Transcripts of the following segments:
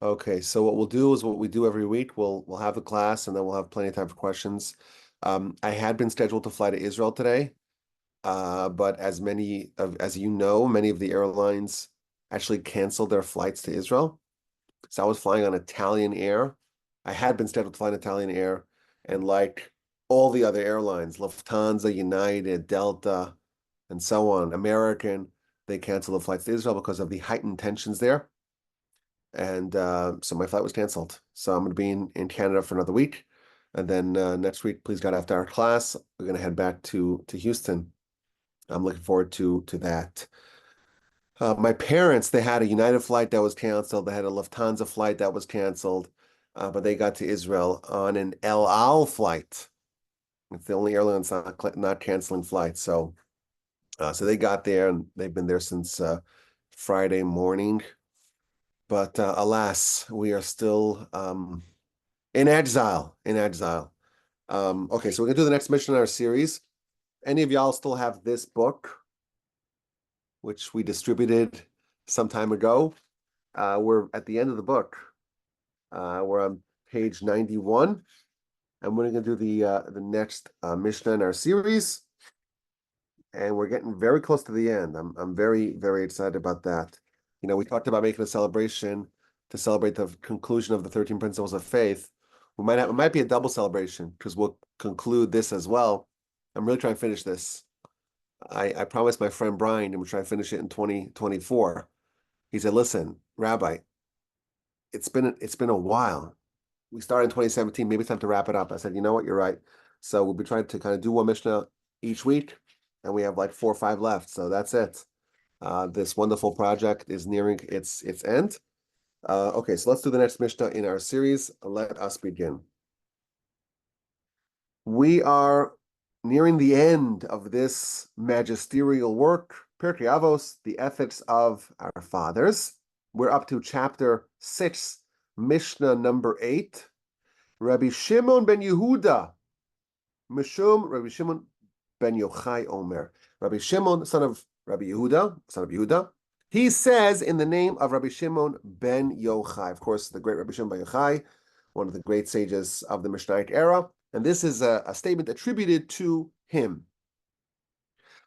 Okay, so what we'll do is what we do every week. We'll have the class and then we'll have plenty of time for questions. I had been scheduled to fly to Israel today, but as you know, many of the airlines actually canceled their flights to Israel. So I was flying on Italian Air. I had been scheduled to fly on Italian Air, and like all the other airlines, Lufthansa, United, Delta, and so on, American, they canceled the flights to Israel because of the heightened tensions there. And so my flight was canceled. So I'm going to be in Canada for another week. And then next week, please God, after our class, we're going to head back to Houston. I'm looking forward to that. My parents, they had a United flight that was canceled. They had a Lufthansa flight that was canceled, but they got to Israel on an El Al flight. It's the only airline that's not canceling flights. So they got there and they've been there since Friday morning. But alas, we are still in exile. In exile. Okay, so we're gonna do the next mission in our series. Any of y'all still have this book, which we distributed some time ago? We're at the end of the book. We're on page 91, and we're gonna do the next Mishnah in our series, and we're getting very close to the end. I'm very, very excited about that. You know, we talked about making a celebration to celebrate the conclusion of the 13 principles of faith. It might be a double celebration because we'll conclude this as well. I'm really trying to finish this. I promised my friend Brian and we're trying to finish it in 2024. He said, "Listen, Rabbi, it's been a while. We started in 2017. Maybe it's time to wrap it up." I said, "You know what? You're right." So we'll be trying to kind of do one Mishnah each week, and we have like 4 or 5 left. So that's it. This wonderful project is nearing its end. Okay, so let's do the next Mishnah in our series. Let us begin. We are nearing the end of this magisterial work, Pirkei Avos, the ethics of our fathers. We're up to chapter 6, Mishnah number 8. Rabbi Shimon ben Yehuda, Mishum Rabbi Shimon ben Yochai Omer. Rabbi Shimon, son of Yehuda, he says in the name of Rabbi Shimon ben Yochai, of course, the great Rabbi Shimon ben Yochai, one of the great sages of the Mishnaic era, and this is a statement attributed to him.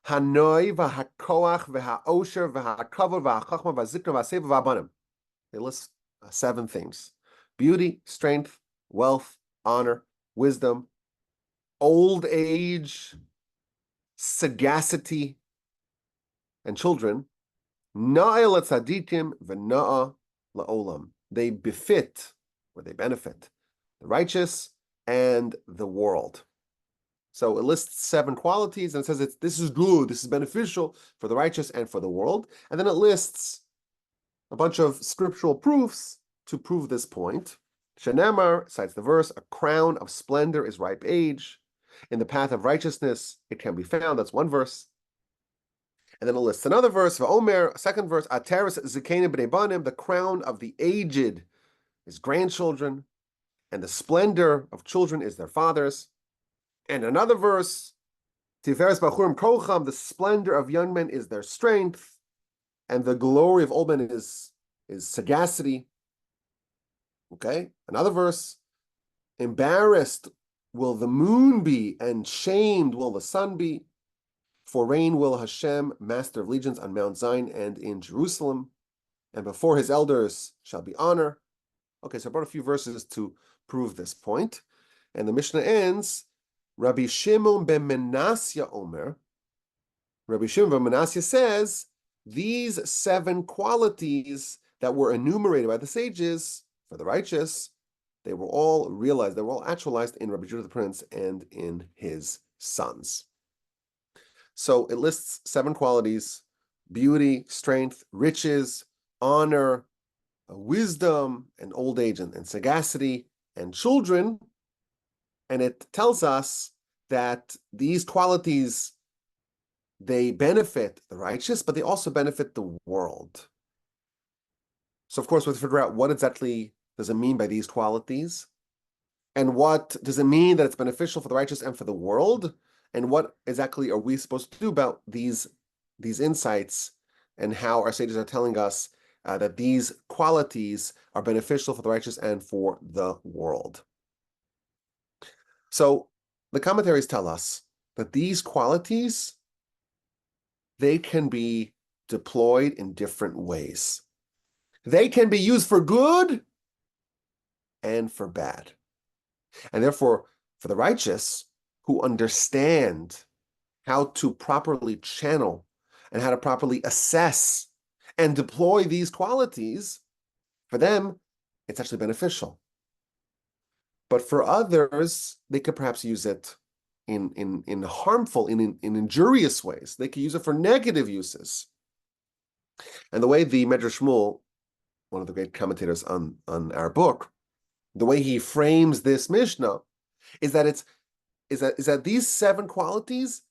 Hanoi v'hakoach v'haosher v'hakavod v'hachachma v'zikra v'aseva v'abanim. They list 7 things: beauty, strength, wealth, honor, wisdom, old age, sagacity, and children. Na'el tzadikim v'na'a la'olam. They befit, or they benefit, the righteous and the world. So it lists 7 qualities and it says this is good, this is beneficial for the righteous and for the world. And then it lists a bunch of scriptural proofs to prove this point. Shenemar cites the verse, a crown of splendor is ripe age. In the path of righteousness, it can be found. That's one verse. And then it lists another verse, Omer, a second verse, Ateris Zikanim b'nei banim, the crown of the aged is grandchildren, and the splendor of children is their fathers. And another verse, Tiferes Bachurim Kocham, the splendor of young men is their strength, and the glory of old men is sagacity. Okay, another verse, embarrassed will the moon be, and shamed will the sun be. For reign will Hashem, master of legions, on Mount Zion and in Jerusalem, and before his elders shall be honor. Okay, so I brought a few verses to prove this point. And the Mishnah ends, Rabbi Shimon ben Menasya Omer. Rabbi Shimon ben Menasya says, these 7 qualities that were enumerated by the sages for the righteous, they were all realized, they were all actualized in Rabbi Judah the Prince and in his sons. So it lists 7 qualities: beauty, strength, riches, honor, wisdom, and old age, and sagacity, and children. And it tells us that these qualities, they benefit the righteous, but they also benefit the world. So, of course, we have to figure out what exactly does it mean by these qualities, and what does it mean that it's beneficial for the righteous and for the world, and what exactly are we supposed to do about these insights and how our sages are telling us that these qualities are beneficial for the righteous and for the world. So the commentaries tell us that these qualities, they can be deployed in different ways. They can be used for good and for bad. And therefore, for the righteous who understand how to properly channel and how to properly assess and deploy these qualities, for them, it's actually beneficial. But for others, they could perhaps use it in harmful, in injurious ways. They could use it for negative uses. And the way the Medrash Shmuel, one of the great commentators on our book, the way he frames this Mishnah is that these 7 qualities,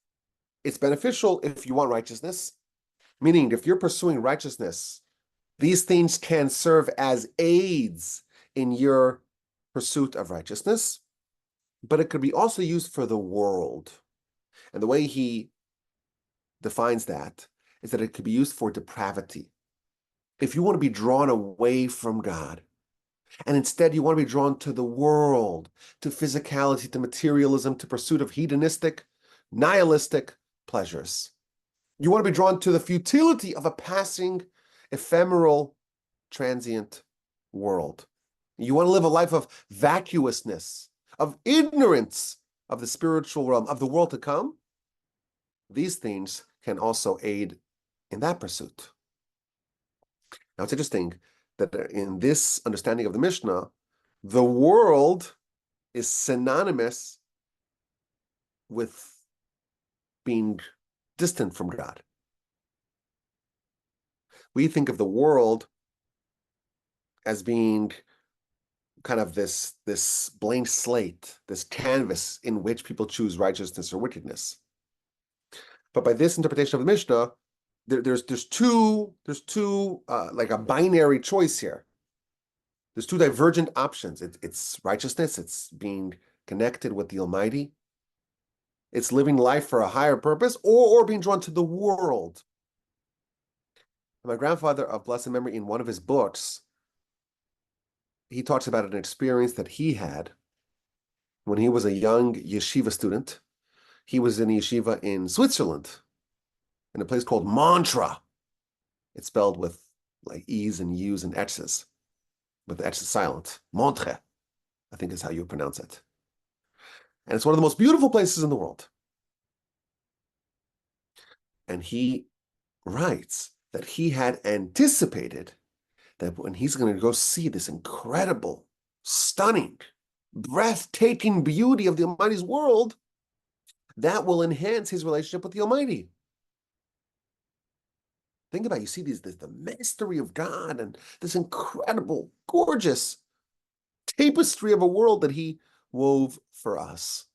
it's beneficial if you want righteousness, meaning if you're pursuing righteousness, these things can serve as aids in your pursuit of righteousness, but it could be also used for the world. And the way he defines that is that it could be used for depravity. If you want to be drawn away from God, and instead you want to be drawn to the world, to physicality, to materialism, to pursuit of hedonistic, nihilistic pleasures. You want to be drawn to the futility of a passing, ephemeral, transient world. You want to live a life of vacuousness, of ignorance of the spiritual realm, of the world to come. These things can also aid in that pursuit. Now, it's interesting that in this understanding of the Mishnah, the world is synonymous with being distant from God. We think of the world as being kind of this blank slate, this canvas in which people choose righteousness or wickedness. But by this interpretation of the Mishnah, there's two like a binary choice here. There's 2 divergent options. It's righteousness. It's being connected with the Almighty. It's living life for a higher purpose, or being drawn to the world. My grandfather of blessed memory, in one of his books, he talks about an experience that he had when he was a young yeshiva student. He was in a yeshiva in Switzerland, in a place called Montreux. It's spelled with like E's and U's and X's, but the X is silent. Montreux, I think is how you pronounce it. And it's one of the most beautiful places in the world. And he writes that he had anticipated that when he's going to go see this incredible, stunning, breathtaking beauty of the Almighty's world, that will enhance his relationship with the Almighty. Think about it, you see the mystery of God and this incredible, gorgeous tapestry of a world that he wove for us.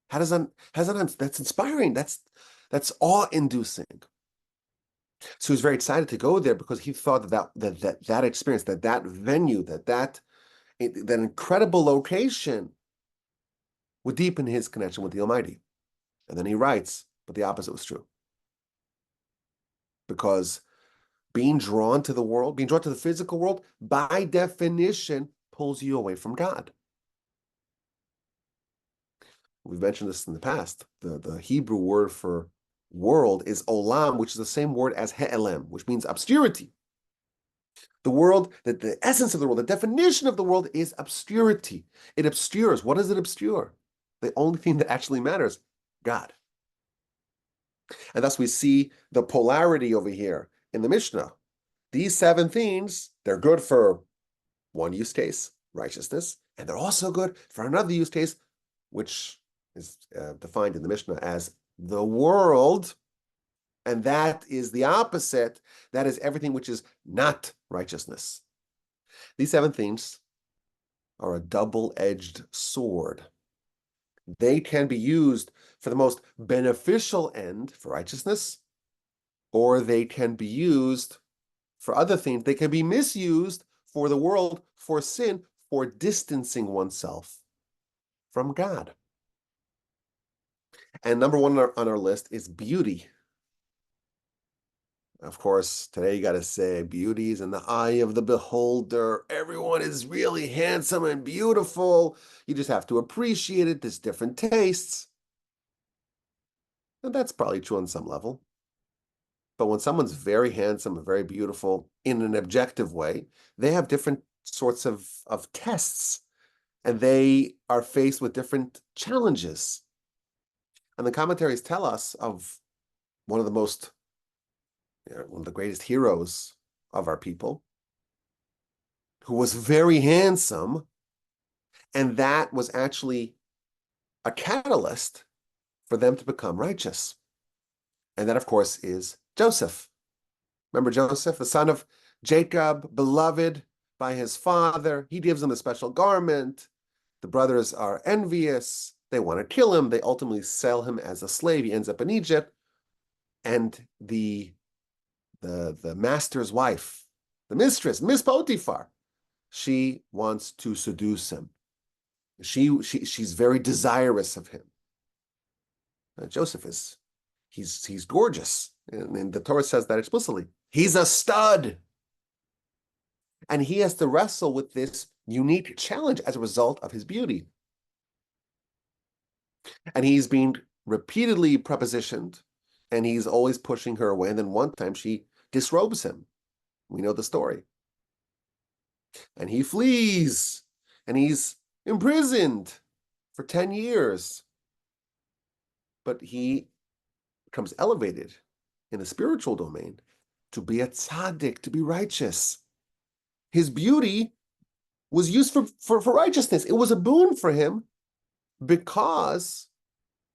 That's inspiring. That's awe-inducing. So he was very excited to go there because he thought that experience, that venue, that incredible location would deepen his connection with the Almighty. And then he writes, but the opposite was true. Because being drawn to the world, being drawn to the physical world, by definition, pulls you away from God. We've mentioned this in the past. The Hebrew word for world is olam, which is the same word as he'elem, which means obscurity. The world, the essence of the world, the definition of the world is obscurity. It obscures. What does it obscure? The only thing that actually matters, God. And thus we see the polarity over here in the Mishnah. These 7 things, they're good for one use case, righteousness, and they're also good for another use case, which is defined in the Mishnah as the world, and that is the opposite. That is everything which is not righteousness. These 7 things are a double-edged sword. They can be used for the most beneficial end, for righteousness, or they can be used for other things. They can be misused for the world, for sin, for distancing oneself from God. And number 1 on our list is beauty. Of course, today you got to say beauty is in the eye of the beholder. Everyone is really handsome and beautiful. You just have to appreciate it. There's different tastes. And that's probably true on some level. But when someone's very handsome and very beautiful in an objective way, they have different sorts of tests and they are faced with different challenges. And the commentaries tell us of one of the most, one of the greatest heroes of our people, who was very handsome, and that was actually a catalyst for them to become righteous. And that, of course, is Joseph. Remember Joseph, the son of Jacob, beloved by his father. He gives him a special garment. The brothers are envious. They want to kill him. They ultimately sell him as a slave. He ends up in Egypt. And the master's wife, the mistress, Miss Potiphar, she wants to seduce him. She's very desirous of him. Joseph he's gorgeous. And the Torah says that explicitly. He's a stud. And he has to wrestle with this unique challenge as a result of his beauty. And he's being repeatedly prepositioned, and he's always pushing her away. And then one time she disrobes him. We know the story. And he flees, and he's imprisoned for 10 years. But he becomes elevated in the spiritual domain to be a tzaddik, to be righteous. His beauty was used for righteousness. It was a boon for him because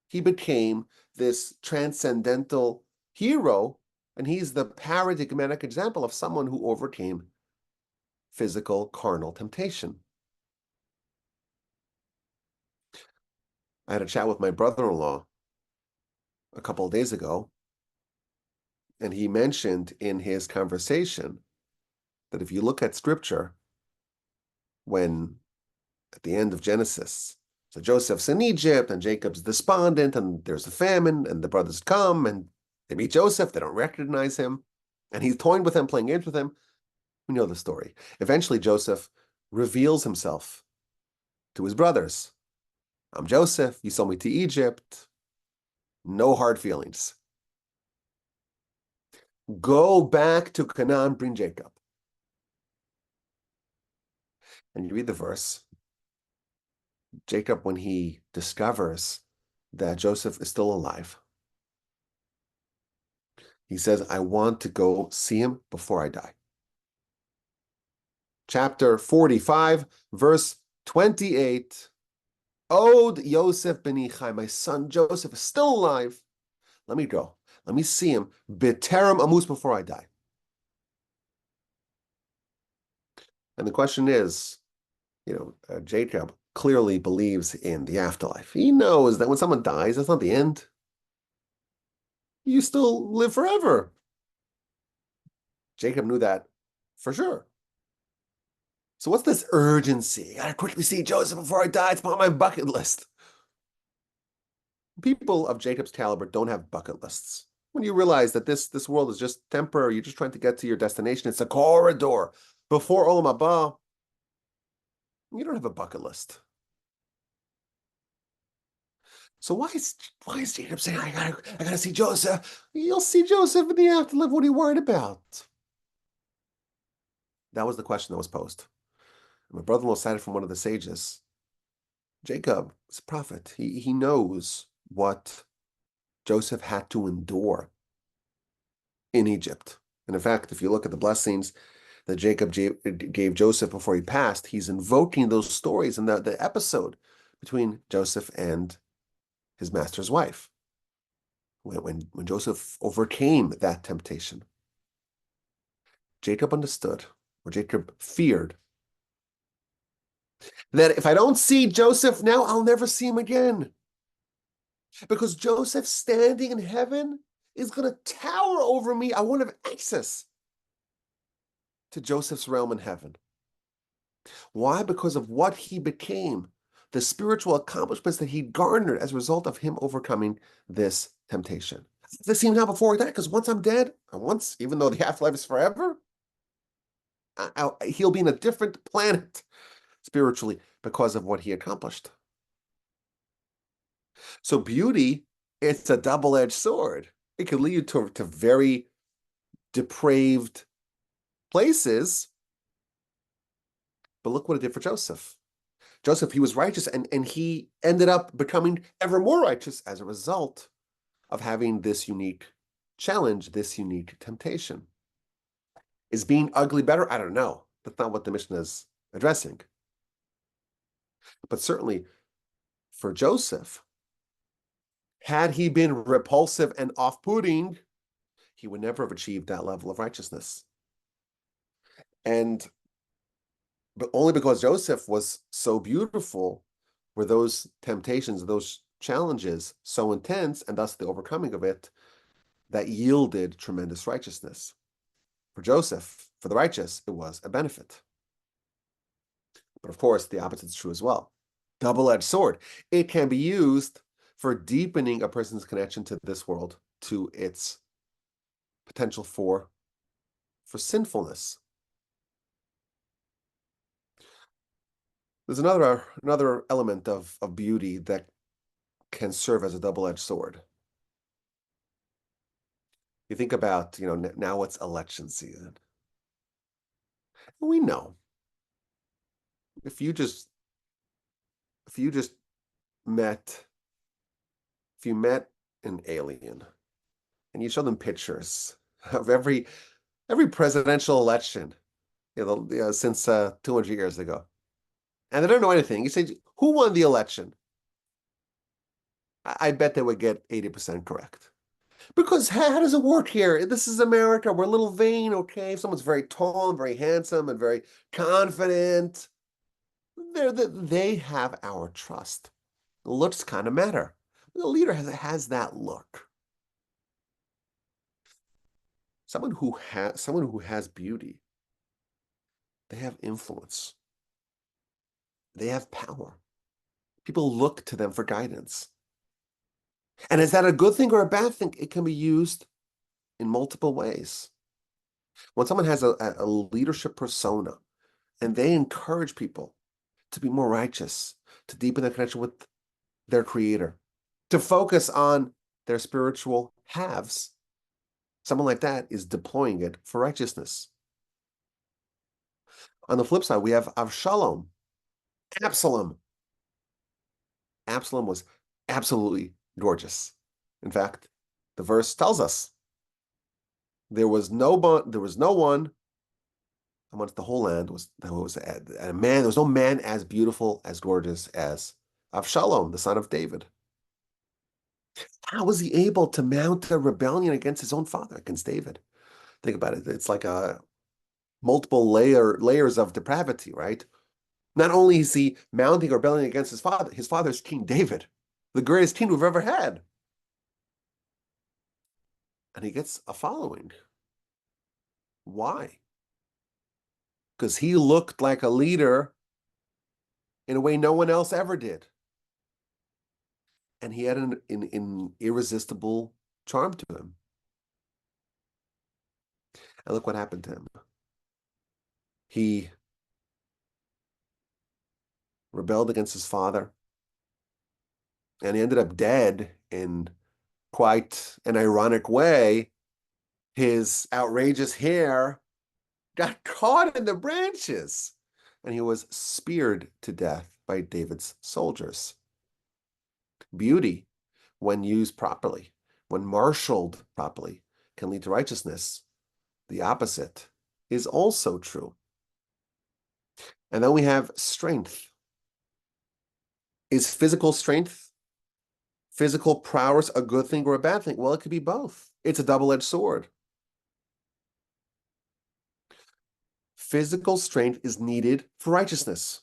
he became this transcendental hero, and he's the paradigmatic example of someone who overcame physical, carnal temptation. I had a chat with my brother-in-law a couple of days ago, and he mentioned in his conversation that if you look at scripture, when at the end of Genesis, so Joseph's in Egypt and Jacob's despondent and there's a famine and the brothers come and they meet Joseph, they don't recognize him, and he's toying with them, playing games with him. We know the story. Eventually, Joseph reveals himself to his brothers. I'm Joseph, you sold me to Egypt. No hard feelings. Go back to Canaan, bring Jacob. And you read the verse. Jacob, when he discovers that Joseph is still alive, he says, I want to go see him before I die. Chapter 45, verse 28. Od Yosef ben Ichai, my son Joseph is still alive. Let me go. Let me see him. B'terem amus, before I die. And the question is, Jacob clearly believes in the afterlife. He knows that when someone dies, that's not the end. You still live forever. Jacob knew that for sure. So what's this urgency? I gotta quickly see Joseph before I die. It's on my bucket list. People of Jacob's caliber don't have bucket lists. When you realize that this world is just temporary, you're just trying to get to your destination. It's a corridor. Before Olam Haba, you don't have a bucket list. So why is Jacob saying, I gotta see Joseph? You'll see Joseph in the afterlife. What are you worried about? That was the question that was posed. My brother-in-law cited from one of the sages. Jacob is a prophet. He knows what Joseph had to endure in Egypt. And in fact, if you look at the blessings that Jacob gave Joseph before he passed, he's invoking those stories in the episode between Joseph and his master's wife, when Joseph overcame that temptation. Jacob understood, or Jacob feared, that if I don't see Joseph now, I'll never see him again. Because Joseph standing in heaven is going to tower over me. I won't have access to Joseph's realm in heaven. Why? Because of what he became, the spiritual accomplishments that he garnered as a result of him overcoming this temptation. This seems now before that, because once I'm dead, and once, even though the half-life is forever, he'll be in a different planet spiritually because of what he accomplished. So beauty, it's a double-edged sword. It can lead you to very depraved places. But look what it did for Joseph. Joseph, he was righteous, and he ended up becoming ever more righteous as a result of having this unique challenge, this unique temptation. Is being ugly better? I don't know. That's not what the Mishnah is addressing. But certainly for Joseph, had he been repulsive and off-putting, he would never have achieved that level of righteousness. But only because Joseph was so beautiful were those temptations, those challenges so intense, and thus the overcoming of it, that yielded tremendous righteousness. For Joseph, for the righteous, it was a benefit. But of course, the opposite is true as well. Double-edged sword. It can be used for deepening a person's connection to this world, to its potential for sinfulness. There's another element of beauty that can serve as a double-edged sword. You think about, now it's election season. We know if you met an alien and you show them pictures of every presidential election, since 200 years ago, and they don't know anything, you say, who won the election? I bet they would get 80% correct. Because how does it work here? This is America. We're a little vain, okay? If someone's very tall and very handsome and very confident, they have our trust. Looks kind of matter. The leader has that look. Someone who has beauty, they have influence. They have power. People look to them for guidance. And is that a good thing or a bad thing? It can be used in multiple ways. When someone has a leadership persona and they encourage people to be more righteous, to deepen their connection with their creator, to focus on their spiritual halves, someone like that is deploying it for righteousness. On the flip side, we have Avshalom, Absalom. Absalom was absolutely gorgeous. In fact, the verse tells us there was no one amongst the whole land there was no man as beautiful, as gorgeous as Avshalom, the son of David. How was he able to mount a rebellion against his own father, against David? Think about it. It's like a multiple layers of depravity, right? Not only is he mounting a rebellion against his father's King David, the greatest king we've ever had. And he gets a following. Why? Because he looked like a leader in a way no one else ever did. And he had an irresistible charm to him. And look what happened to him. He rebelled against his father, and he ended up dead in quite an ironic way. His outrageous hair got caught in the branches, and he was speared to death by David's soldiers. Beauty, when used properly, when marshaled properly, can lead to righteousness. The opposite is also true. And then we have strength. Is physical strength, physical prowess, a good thing or a bad thing? Well, it could be both. It's a double-edged sword. Physical strength is needed for righteousness.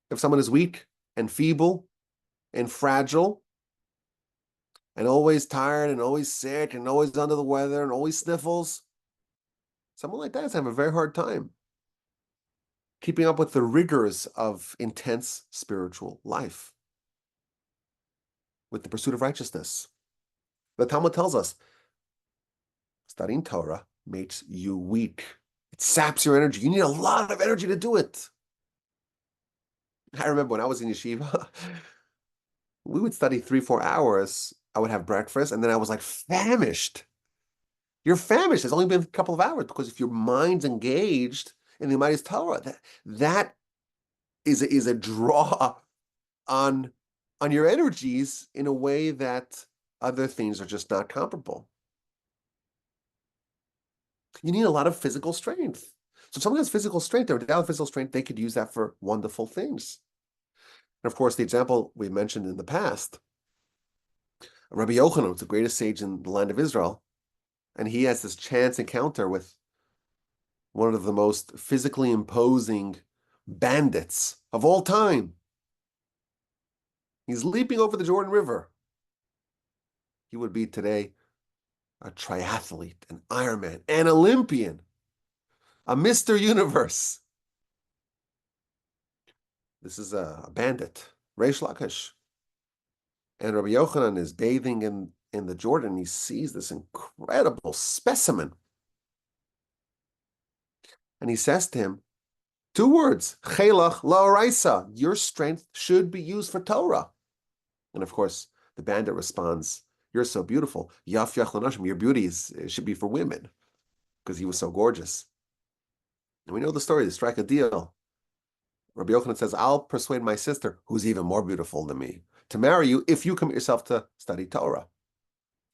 If someone is weak and feeble and fragile and always tired and always sick and always under the weather and always sniffles, someone like that is having a very hard time keeping up with the rigors of intense spiritual life, with the pursuit of righteousness. The Talmud tells us Studying Torah makes you weak. It saps your energy. You need a lot of energy to do it. I remember when I was in yeshiva, we would study 3, 4 hours. I would have breakfast, and then I was like famished. You're famished. It's only been a couple of hours because if your mind's engaged in the Almighty's Torah, that is a draw on your energies in a way that other things are just not comparable. You need a lot of physical strength. So if someone has physical strength, they're without physical strength, they could use that for wonderful things. And of course, the example we mentioned in the past, Rabbi Yochanan was the greatest sage in the land of Israel, and he has this chance encounter with one of the most physically imposing bandits of all time. He's leaping over the Jordan River. He would be today a triathlete, an Ironman, an Olympian, a Mr. Universe. This is a bandit, Reish Lakish. And Rabbi Yochanan is bathing in the Jordan. He sees this incredible specimen. And he says to him, 2 words, Chelach la'oraisa, your strength should be used for Torah. And of course, the bandit responds, you're so beautiful. Yaf yach lanashim, your beauty should be for women, because he was so gorgeous. And we know the story, they strike a deal. Rabbi Yochanan says, I'll persuade my sister, who's even more beautiful than me, to marry you if you commit yourself to study Torah.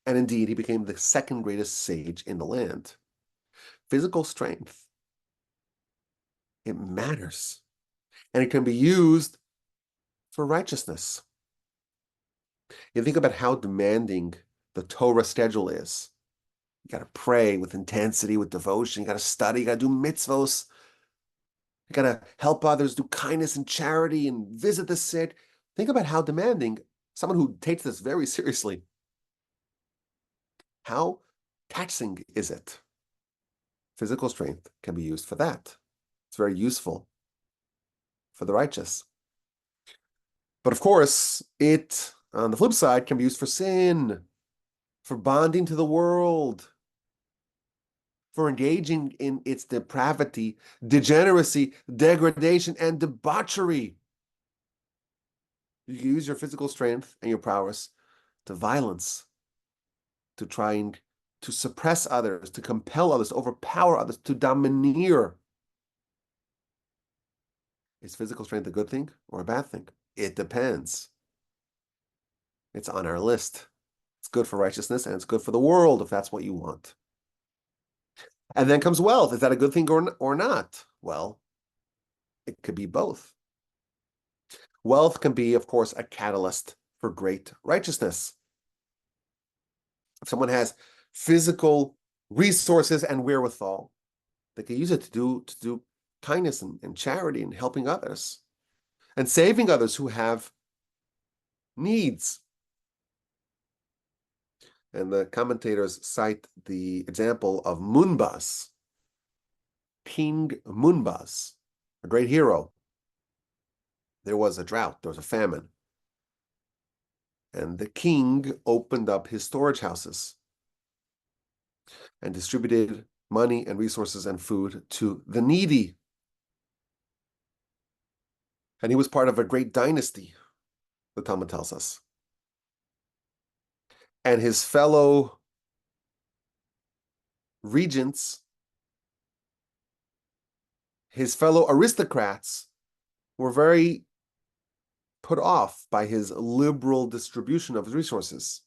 And indeed, he became the second greatest sage in the land. Physical strength, it matters. And it can be used for righteousness. You think about how demanding the Torah schedule is. You got to pray with intensity, with devotion. You got to study. You got to do mitzvos. You got to help others, do kindness and charity, and visit the sick. Think about how demanding someone who takes this very seriously. How taxing is it? Physical strength can be used for that. It's very useful for the righteous. But of course, it, on the flip side, can be used for sin, for bonding to the world, for engaging in its depravity, degeneracy, degradation, and debauchery. You can use your physical strength and your prowess to violence, to trying to suppress others, to compel others, to overpower others, to domineer. Is physical strength a good thing or a bad thing? It depends. It's on our list. It's good for righteousness and it's good for the world if that's what you want. And then comes wealth. Is that a good thing or not? Well, it could be both. Wealth can be, of course, a catalyst for great righteousness. If someone has physical resources and wherewithal, they can use it to do kindness and charity and helping others and saving others who have needs. And the commentators cite the example of Munbas, King Munbas, a great hero. There was a drought, there was a famine. And the king opened up his storage houses and distributed money and resources and food to the needy. And he was part of a great dynasty, the Talmud tells us. And his fellow regents, his fellow aristocrats were very put off by his liberal distribution of his resources.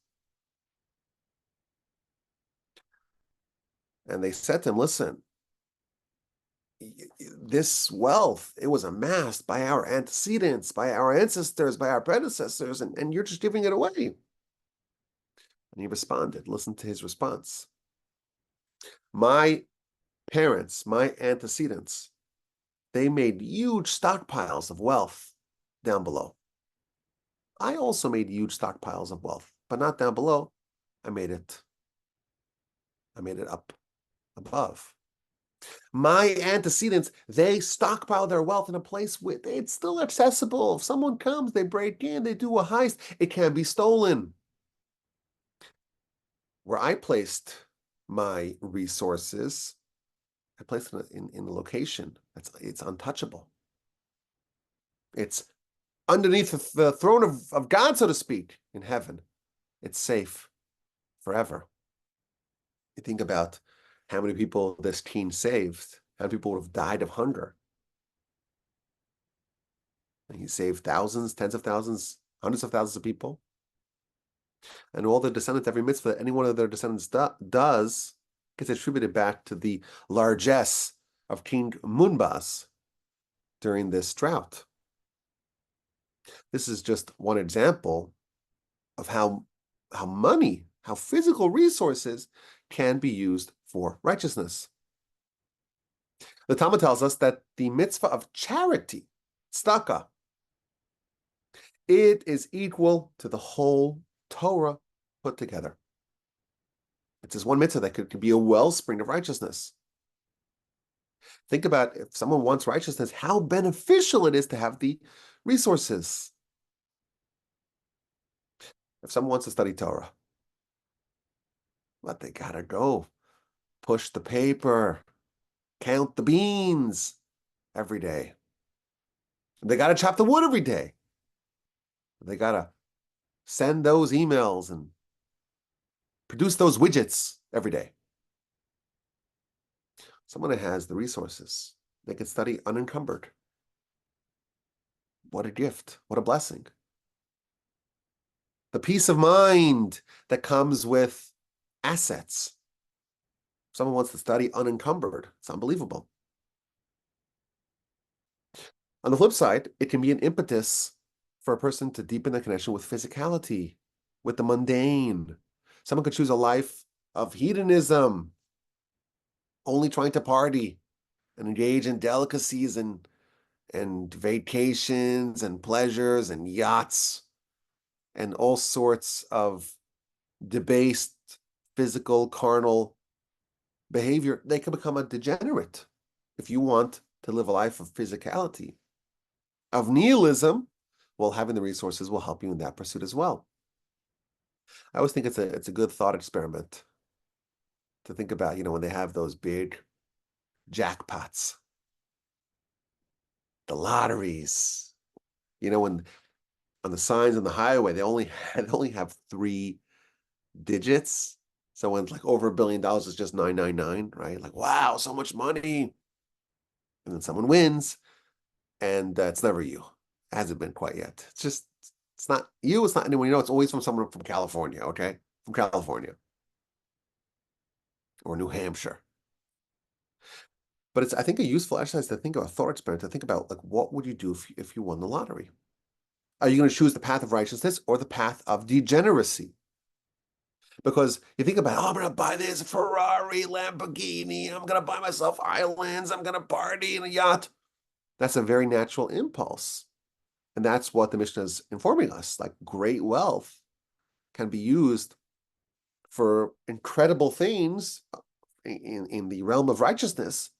And they said to him, listen, this wealth, it was amassed by our antecedents, by our ancestors, by our predecessors, and you're just giving it away. And he responded, listen to his response. My parents, my antecedents, they made huge stockpiles of wealth down below. I also made huge stockpiles of wealth, but not down below. I made it up above. My antecedents, they stockpile their wealth in a place where it's still accessible. If someone comes, they break in, they do a heist, it can be stolen. Where I placed my resources, I place it in a location it's untouchable. It's underneath the throne of God, so to speak, in heaven. It's safe forever. You think about how many people this teen saved, how many people would have died of hunger. And he saved thousands, tens of thousands, hundreds of thousands of people. And all the descendants, every mitzvah that any one of their descendants does gets attributed back to the largesse of King Munbas during this drought. This is just one example of how money, how physical resources can be used for righteousness. The Talmud tells us that the mitzvah of charity, tzedakah, it is equal to the whole Torah put together. It's this one mitzvah that could be a wellspring of righteousness. Think about if someone wants righteousness, how beneficial it is to have the resources. If someone wants to study Torah, but they gotta go push the paper, count the beans every day. They gotta chop the wood every day. They gotta send those emails and produce those widgets every day. Someone that has the resources, they can study unencumbered. What a gift, what a blessing. The peace of mind that comes with assets. If someone wants to study unencumbered, it's unbelievable. On the flip side, it can be an impetus for a person to deepen their connection with physicality, with the mundane. Someone could choose a life of hedonism, only trying to party and engage in delicacies and vacations and pleasures and yachts and all sorts of debased physical, carnal behavior. They can become a degenerate if you want to live a life of physicality, of nihilism. Well, having the resources will help you in that pursuit as well. I always think it's a good thought experiment to think about, when they have those big jackpots, the lotteries, when on the signs on the highway, they only have 3 digits. So when it's like over $1 billion, it's just 999, right? Like, wow, so much money. And then someone wins, and it's never you. It hasn't been quite yet. It's not you. It's not anyone you know. It's always from someone from California, okay? From California or New Hampshire. But it's, I think, a useful exercise to think about, a thought experiment, to think about, like, what would you do if you won the lottery? Are you going to choose the path of righteousness or the path of degeneracy? Because you think about, I'm going to buy this Ferrari, Lamborghini, I'm going to buy myself islands, I'm going to party in a yacht. That's a very natural impulse. And that's what the Mishnah is informing us. Like, great wealth can be used for incredible things in the realm of righteousness,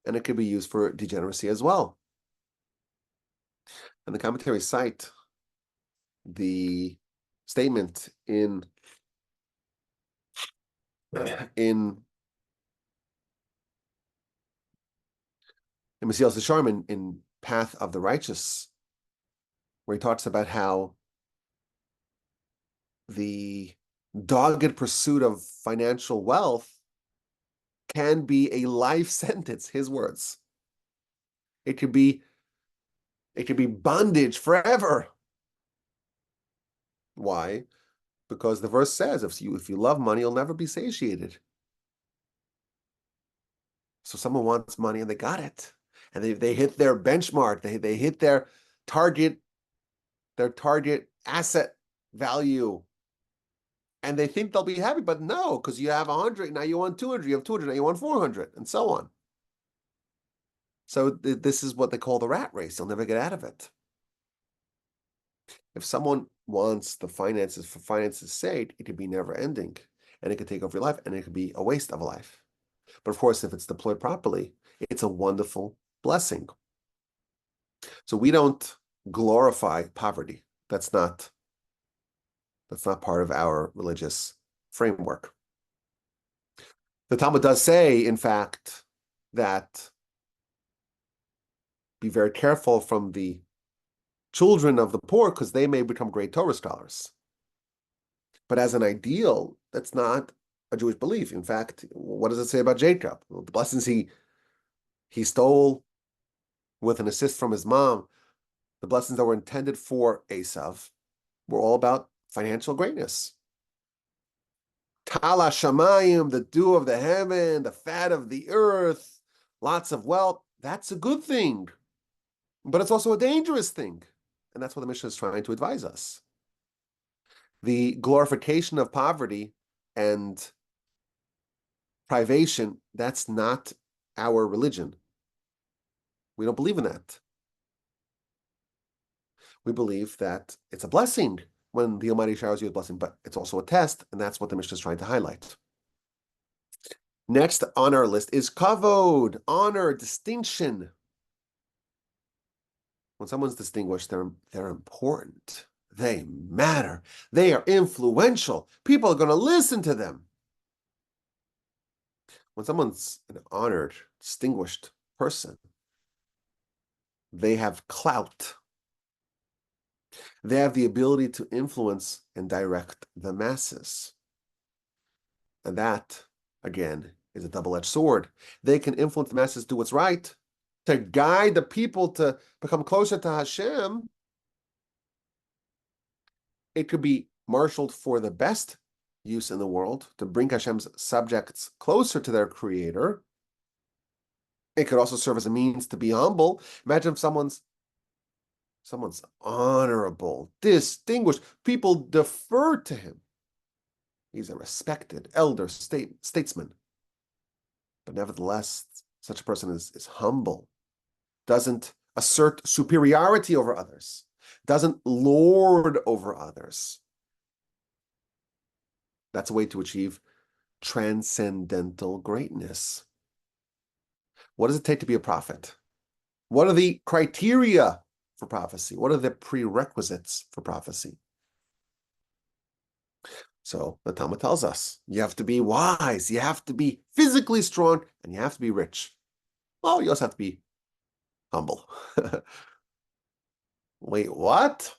and it can be used for degeneracy as well. And the commentaries cite the statement in Mesilas Yesharim in Path of the Righteous, where he talks about how the dogged pursuit of financial wealth can be a life sentence. His words. It could be bondage forever. Why? Because the verse says, if you love money, you'll never be satiated. So someone wants money and they got it, and they hit their benchmark. They hit their target asset value, and they think they'll be happy, but no, because you have 100, now you want 200, you have 200, now you want 400, and so on. So this is what they call the rat race. They'll never get out of it. If someone wants the finances for finance's sake, it could be never ending, and it could take over your life, and it could be a waste of a life. But of course, if it's deployed properly, it's a wonderful blessing. So we don't glorify poverty. That's not part of our religious framework. The Talmud does say, in fact, that be very careful from the children of the poor because they may become great Torah scholars. But as an ideal, that's not a Jewish belief. In fact, what does it say about Jacob? Well, the blessings he stole with an assist from his mom, the blessings that were intended for Esav, were all about financial greatness. Tala Shamayim, the dew of the heaven, the fat of the earth, lots of wealth. That's a good thing, but it's also a dangerous thing. And that's what the Mishnah is trying to advise us. The glorification of poverty and privation, that's not our religion. We don't believe in that. We believe that it's a blessing when the Almighty showers you with blessing, but it's also a test, and that's what the Mishnah is trying to highlight. Next on our list is kavod, honor, distinction. When someone's distinguished, they're important. They matter. They are influential. People are going to listen to them. When someone's an honored, distinguished person, they have clout. They have the ability to influence and direct the masses. And that, again, is a double-edged sword. They can influence the masses to do what's right, to guide the people to become closer to Hashem. It could be marshaled for the best use in the world, to bring Hashem's subjects closer to their creator. It could also serve as a means to be humble. Imagine if someone's honorable, distinguished. People defer to him. He's a respected elder statesman. But nevertheless, such a person is humble, doesn't assert superiority over others, doesn't lord over others. That's a way to achieve transcendental greatness. What does it take to be a prophet? What are the criteria for prophecy? What are the prerequisites for prophecy? So the Talmud tells us, you have to be wise, you have to be physically strong, and you have to be rich. Well, you also have to be humble. Wait, what?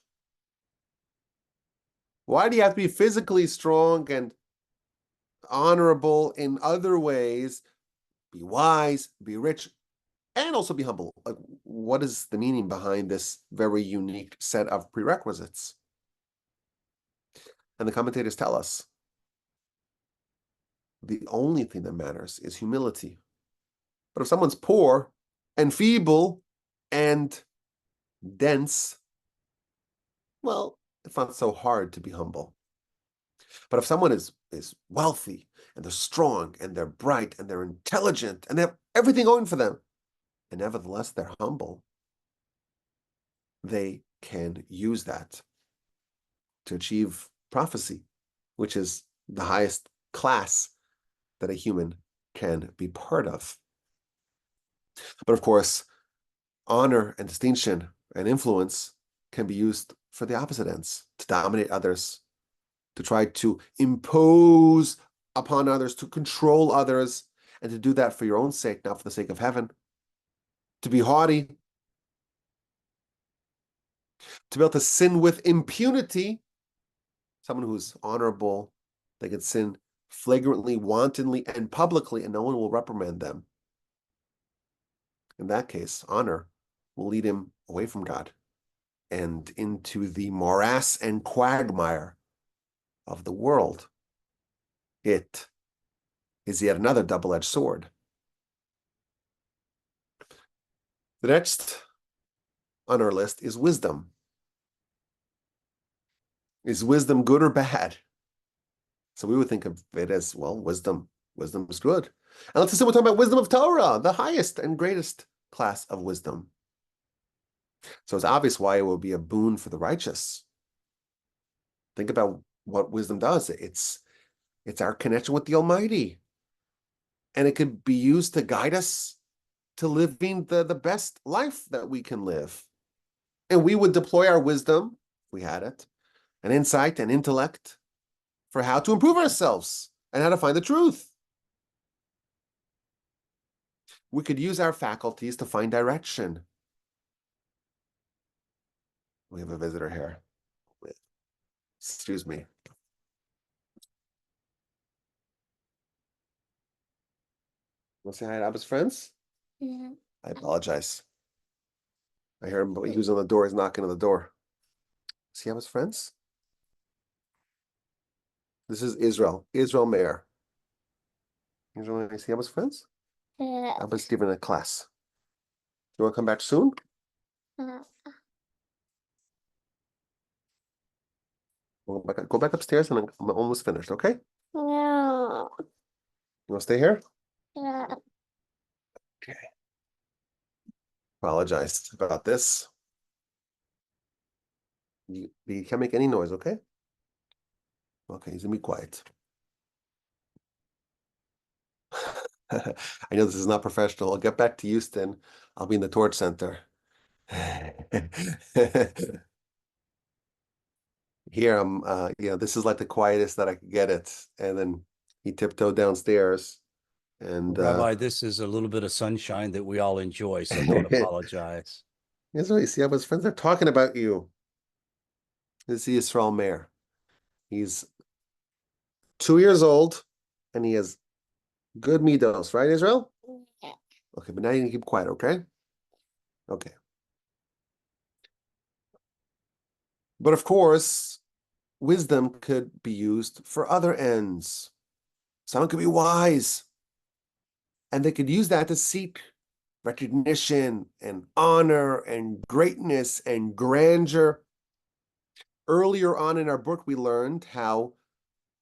Why do you have to be physically strong and honorable in other ways? Be wise, be rich, and also be humble. Like, what is the meaning behind this very unique set of prerequisites? And the commentators tell us the only thing that matters is humility. But if someone's poor and feeble and dense, well, it's not so hard to be humble. But if someone is wealthy and they're strong and they're bright and they're intelligent and they have everything going for them, and nevertheless they're humble, they can use that to achieve prophecy, which is the highest class that a human can be part of. But of course, honor and distinction and influence can be used for the opposite ends, to dominate others, to try to impose upon others, to control others, and to do that for your own sake, not for the sake of heaven. To be haughty, to be able to sin with impunity. Someone who's honorable, they can sin flagrantly, wantonly, and publicly, and no one will reprimand them. In that case, honor will lead him away from God and into the morass and quagmire of the world. It is yet another double-edged sword. The next on our list is wisdom. Is wisdom good or bad? So we would think of it as, well, wisdom. Wisdom is good. And let's assume we're talking about wisdom of Torah, the highest and greatest class of wisdom. So it's obvious why it will be a boon for the righteous. Think about what wisdom does. It's our connection with the Almighty. And it could be used to guide us to living the best life that we can live. And we would deploy our wisdom, if we had it, and insight and intellect for how to improve ourselves and how to find the truth. We could use our faculties to find direction. We have a visitor here. Excuse me. Want to say hi to Abba's friends? Yeah. I apologize. I hear him, but he was on the door. He's knocking on the door. See Abba's friends? This is Israel. Israel Mayer. Israel, see Abba's friends? Yeah. Abba's giving a class. You want to come back soon? Go back upstairs, and I'm almost finished, okay? No. You want to stay here? Yeah. Okay. Apologize about this. You can't make any noise, okay? Okay, he's gonna be quiet. I know this is not professional. I'll get back to Houston. I'll be in the Torch Center. Here I'm this is like the quietest that I could get it. And then he tiptoed downstairs and Rabbi, this is a little bit of sunshine that we all enjoy, so don't apologize. That's what you see. His friends are talking about you. This is Yisrael Meir. He's 2 years old and he has good midos, right, Israel? Yeah. Okay, but now you can keep quiet, okay? Okay. But of course, wisdom could be used for other ends. Someone could be wise, and they could use that to seek recognition and honor and greatness and grandeur. Earlier on in our book, we learned how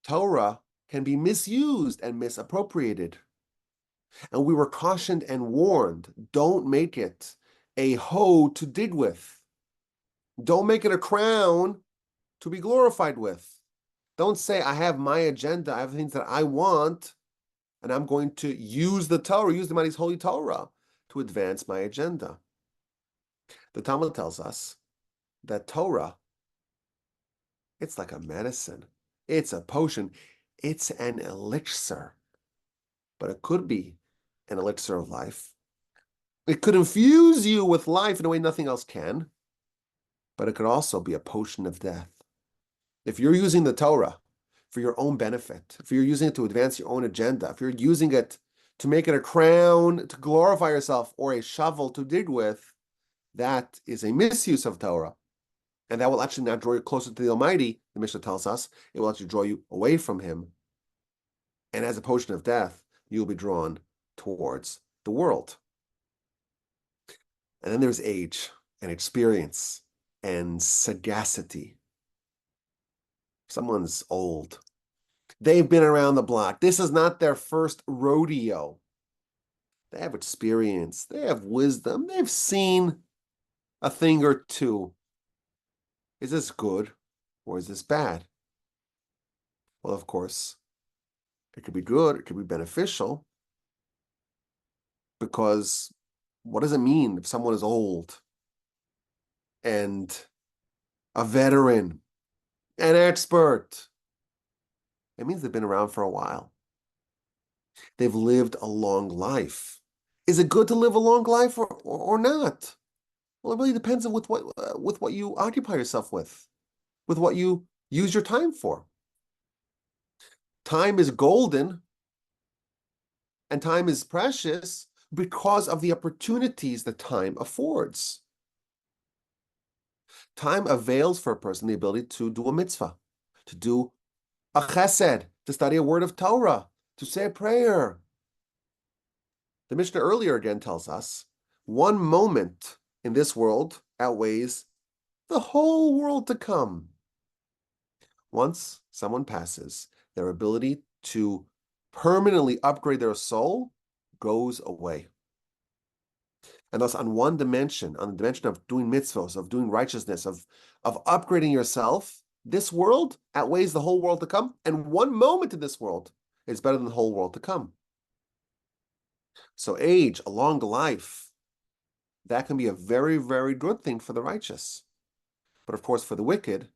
Torah can be misused and misappropriated. And we were cautioned and warned, don't make it a hoe to dig with. Don't make it a crown to be glorified with. Don't say, I have my agenda, I have things that I want, and I'm going to use the Torah, use the Almighty's holy Torah to advance my agenda. The Talmud tells us that Torah, it's like a medicine. It's a potion. It's an elixir. But it could be an elixir of life. It could infuse you with life in a way nothing else can. But it could also be a potion of death. If you're using the Torah for your own benefit, if you're using it to advance your own agenda, if you're using it to make it a crown to glorify yourself or a shovel to dig with, that is a misuse of Torah. And that will actually not draw you closer to the Almighty, the Mishnah tells us. It will actually draw you away from Him. And as a potion of death, you'll be drawn towards the world. And then there's age and experience and sagacity. Someone's old. They've been around the block. This is not their first rodeo. They have experience. They have wisdom. They've seen a thing or two. Is this good or is this bad? Well, of course, it could be good. It could be beneficial. Because what does it mean if someone is old and a veteran, an expert? It means they've been around for a while. They've lived a long life. Is it good to live a long life or not? Well, it really depends on with what you occupy yourself with what you use your time for. Time is golden and time is precious because of the opportunities that time affords. Time avails for a person the ability to do a mitzvah, to do a chesed, to study a word of Torah, to say a prayer. The Mishnah earlier again tells us, one moment in this world outweighs the whole world to come. Once someone passes, their ability to permanently upgrade their soul goes away. And thus, on one dimension, on the dimension of doing mitzvahs, of doing righteousness, of upgrading yourself, this world outweighs the whole world to come. And one moment in this world is better than the whole world to come. So age, a long life, that can be a very, very good thing for the righteous. But of course, for the wicked,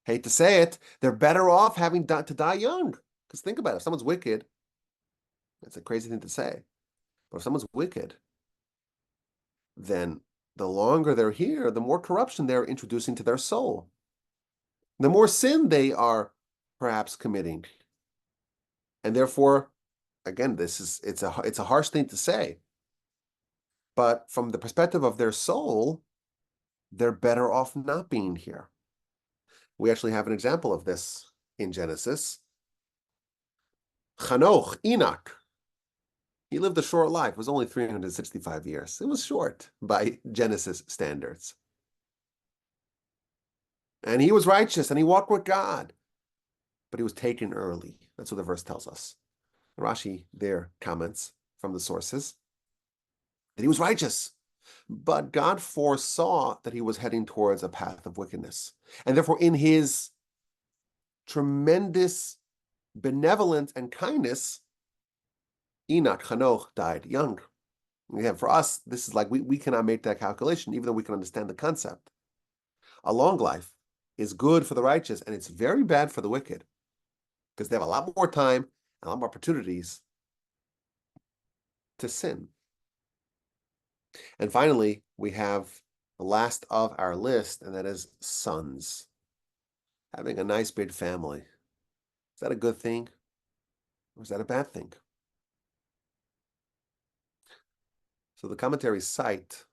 hate to say it, they're better off having to die young. Because think about it, if someone's wicked, it's a crazy thing to say. But if someone's wicked, then the longer they're here, the more corruption they're introducing to their soul. The more sin they are perhaps committing. And therefore, again, it's a harsh thing to say. But from the perspective of their soul, they're better off not being here. We actually have an example of this in Genesis. Chanoch, Enoch. He lived a short life. It was only 365 years. It was short by Genesis standards. And he was righteous and he walked with God. But he was taken early. That's what the verse tells us. Rashi there comments from the sources that he was righteous. But God foresaw that he was heading towards a path of wickedness. And therefore, in his tremendous benevolence and kindness, Enoch, Chanoch, died young. Again, for us, this is like we cannot make that calculation, even though we can understand the concept. A long life is good for the righteous, and it's very bad for the wicked, because they have a lot more time and a lot more opportunities to sin. And finally, we have the last of our list, and that is sons. Having a nice big family. Is that a good thing? Or is that a bad thing? So the commentaries cite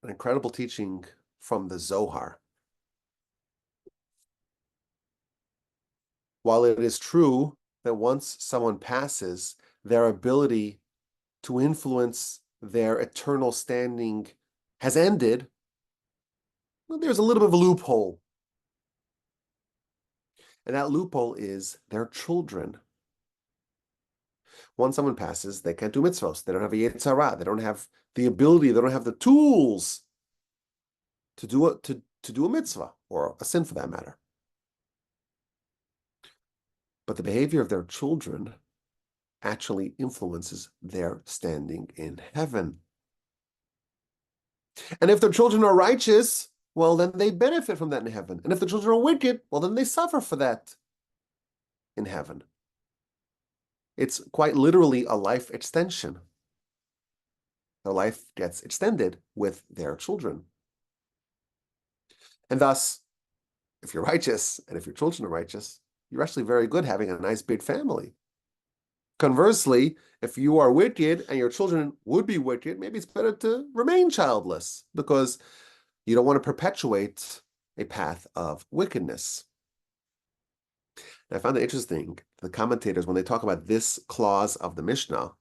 an incredible teaching from the Zohar. While it is true that once someone passes, their ability to influence their eternal standing has ended, well, there's a little bit of a loophole. And that loophole is their children. Once someone passes, they can't do mitzvos. They don't have a yetzer hara. They don't have the ability, they don't have the tools to do a mitzvah, or a sin for that matter. But the behavior of their children actually influences their standing in heaven. And if their children are righteous, well, then they benefit from that in heaven. And if the children are wicked, well, then they suffer for that in heaven. It's quite literally a life extension. Their life gets extended with their children. And thus, if you're righteous and if your children are righteous, you're actually very good having a nice big family. Conversely, if you are wicked and your children would be wicked, maybe it's better to remain childless, because you don't want to perpetuate a path of wickedness. And I found it interesting, the commentators, when they talk about this clause of the Mishnah,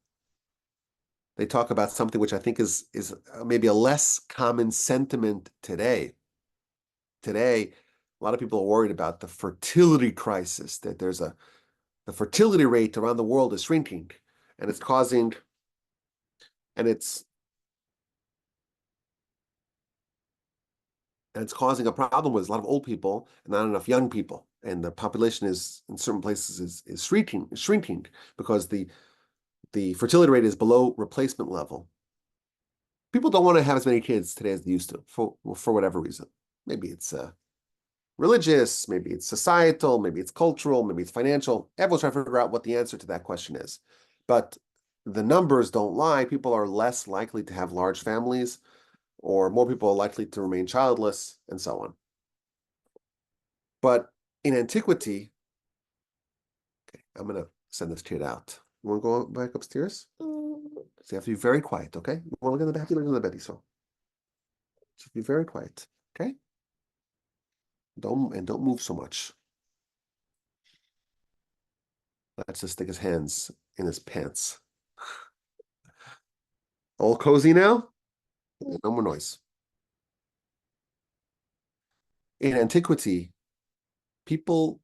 they talk about something which I think is maybe a less common sentiment today. Today, a lot of people are worried about the fertility crisis, that the fertility rate around the world is shrinking, and it's causing a problem with a lot of old people and not enough young people. And the population is, in certain places, is shrinking because the fertility rate is below replacement level. People don't want to have as many kids today as they used to, for whatever reason. Maybe it's religious, maybe it's societal, maybe it's cultural, maybe it's financial. Everyone's trying to figure out what the answer to that question is. But the numbers don't lie. People are less likely to have large families, or more people are likely to remain childless, and so on. But in antiquity, okay, I'm going to send this kid out. You want to go back upstairs? So you have to be very quiet, okay? You want to look in the back? You look in the bed, so just be very quiet, okay? Don't move so much. Let's just stick his hands in his pants. All cozy now? No more noise. In antiquity, people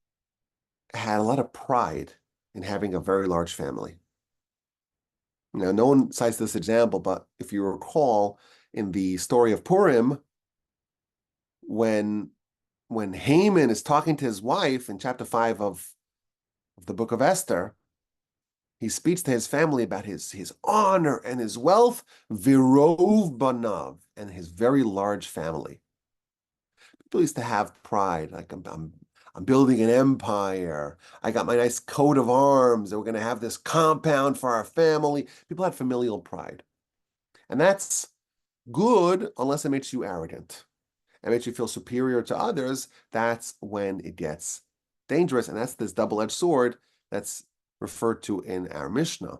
had a lot of pride in having a very large family. Now, no one cites this example, but if you recall, in the story of Purim, when Haman is talking to his wife in chapter 5 of the book of Esther, he speaks to his family about his honor and his wealth, virov banav, and his very large family. People used to have pride, like I'm building an empire. I got my nice coat of arms, and we're going to have this compound for our family. People had familial pride. And that's good unless it makes you arrogant. It makes you feel superior to others. That's when it gets dangerous. And that's this double-edged sword that's referred to in our Mishnah.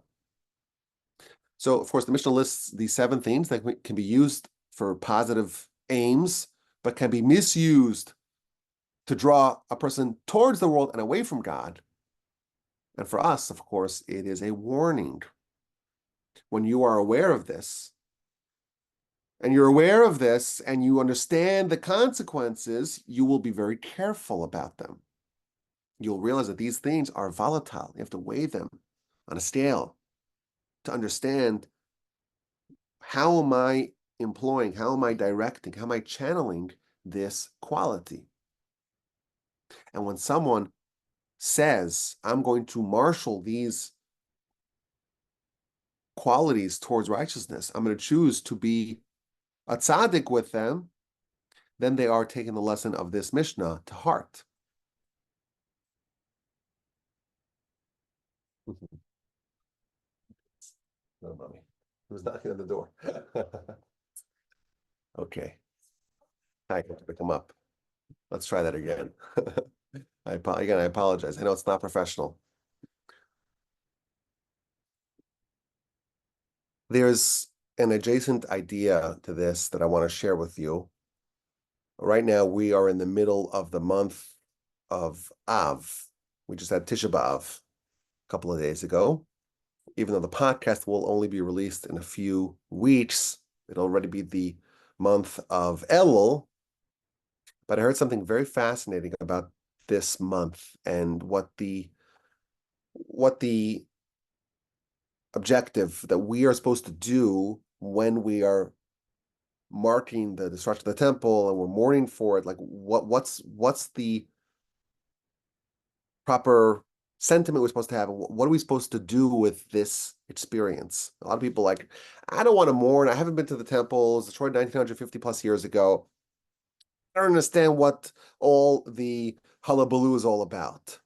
So, of course, the Mishnah lists these 7 themes that can be used for positive aims, but can be misused to draw a person towards the world and away from God. And for us, of course, it is a warning. When you are aware of this, and you're aware of this, and you understand the consequences, you will be very careful about them. You'll realize that these things are volatile. You have to weigh them on a scale to understand, how am I employing, how am I directing, how am I channeling this quality? And when someone says, I'm going to marshal these qualities towards righteousness, I'm going to choose to be a tzaddik with them, then they are taking the lesson of this Mishnah to heart. No, mommy. Who's knocking on the door? Okay. I have to pick him up. Let's try that again. I apologize. I know it's not professional. There's an adjacent idea to this that I want to share with you. Right now, we are in the middle of the month of Av. We just had Tisha B'Av a couple of days ago. Even though the podcast will only be released in a few weeks, it'll already be the month of Elul. But I heard something very fascinating about this month and what the objective that we are supposed to do when we are marking the destruction of the temple and we're mourning for it. Like what's the proper sentiment we're supposed to have, and what are we supposed to do with this experience? A lot of people like, I don't want to mourn. I haven't been to the temples, destroyed 1950 plus years ago. I don't understand what all the hullabaloo is all about.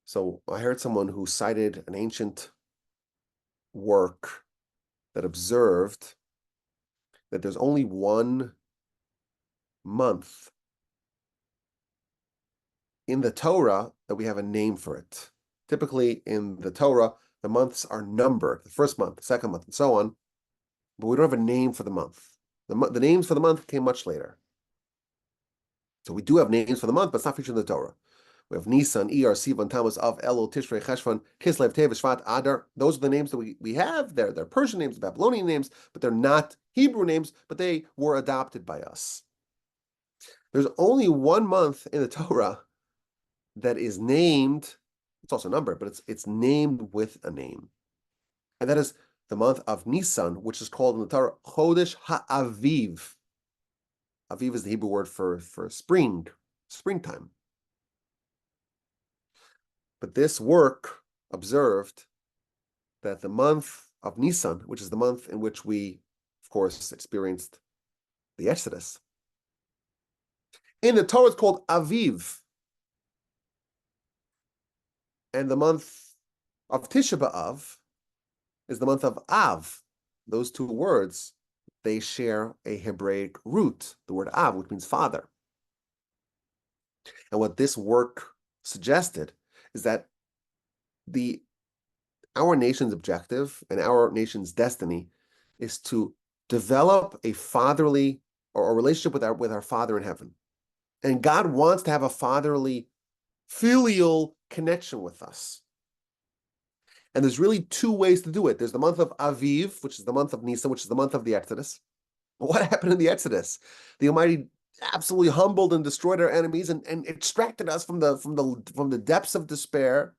So I heard someone who cited an ancient work that observed that there's only one month in the Torah that we have a name for it. Typically in the Torah, the months are numbered, the first month, the second month, and so on, but we don't have a name for the month. The names for the month came much later. So we do have names for the month, but it's not featured in the Torah. We have Nisan, Iyar, Sivan, Tammuz, Av, Elul, Tishrei, Cheshvan, Kislev, Tev, Shvat, Adar. Those are the names that we have. They're Persian names, Babylonian names, but they're not Hebrew names, but they were adopted by us. There's only one month in the Torah that is named, it's also numbered, but it's named with a name. And that is the month of Nisan, which is called in the Torah Chodesh HaAviv. Aviv is the Hebrew word for springtime. But this work observed that the month of Nisan, which is the month in which we, of course, experienced the Exodus, in the Torah it's called Aviv. And the month of Tisha B'Av is the month of Av. Those two words, they share a Hebraic root, the word Av, which means father. And what this work suggested is that our nation's objective and our nation's destiny is to develop a fatherly or a relationship with our Father in heaven. And God wants to have a fatherly, filial connection with us. And there's really two ways to do it. There's the month of Aviv, which is the month of Nisan, which is the month of the Exodus. But what happened in the Exodus? The Almighty absolutely humbled and destroyed our enemies and extracted us from the depths of despair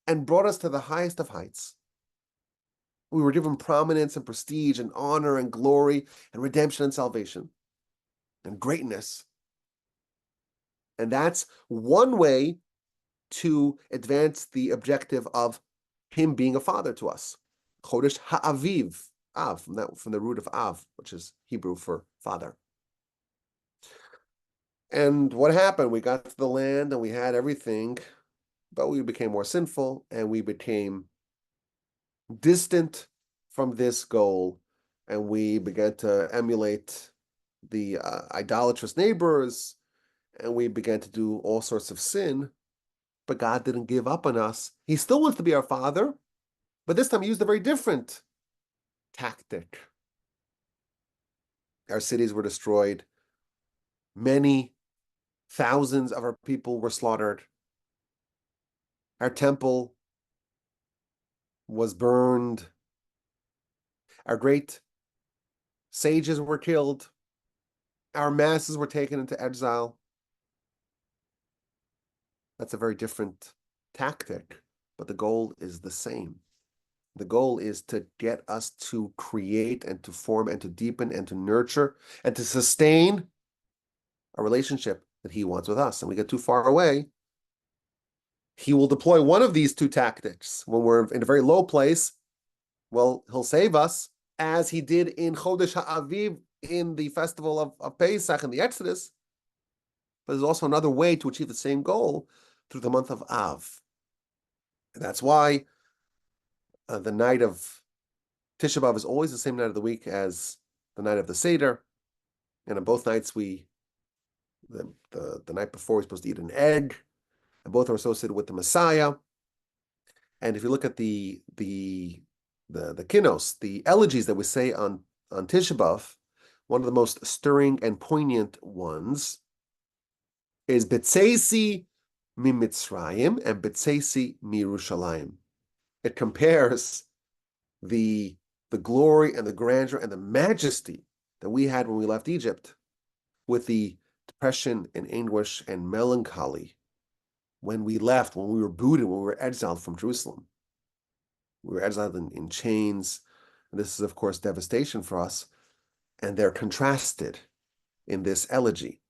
and brought us to the highest of heights. We were given prominence and prestige and honor and glory and redemption and salvation and greatness. And that's one way to advance the objective of Him being a father to us. Chodesh HaAviv, Av, from the root of Av, which is Hebrew for father. And what happened? We got to the land and we had everything, but we became more sinful and we became distant from this goal, and we began to emulate the idolatrous neighbors, and we began to do all sorts of sin. But God didn't give up on us. He still wants to be our Father, but this time he used a very different tactic. Our cities were destroyed. Many thousands of our people were slaughtered. Our temple was burned. Our great sages were killed. Our masses were taken into exile. That's a very different tactic, but the goal is the same. The goal is to get us to create and to form and to deepen and to nurture and to sustain a relationship that he wants with us. And we get too far away, he will deploy one of these two tactics. When we're in a very low place, well, he'll save us, as he did in Chodesh HaAviv, in the festival of Pesach and the Exodus. But there's also another way to achieve the same goal, through the month of Av. And that's why the night of Tisha B'Av is always the same night of the week as the night of the Seder. And on both nights, the night before, we're supposed to eat an egg, and both are associated with the Messiah. And if you look at the kinos, the elegies that we say on Tisha B'Av, one of the most stirring and poignant ones is B'tzeisi mi Mitzrayim and B'tzeisi mi Yerushalayim. It compares the glory and the grandeur and the majesty that we had when we left Egypt with the depression and anguish and melancholy when we left, when we were booted, when we were exiled from Jerusalem. We were exiled in chains. And this is, of course, devastation for us. And they're contrasted in this elegy.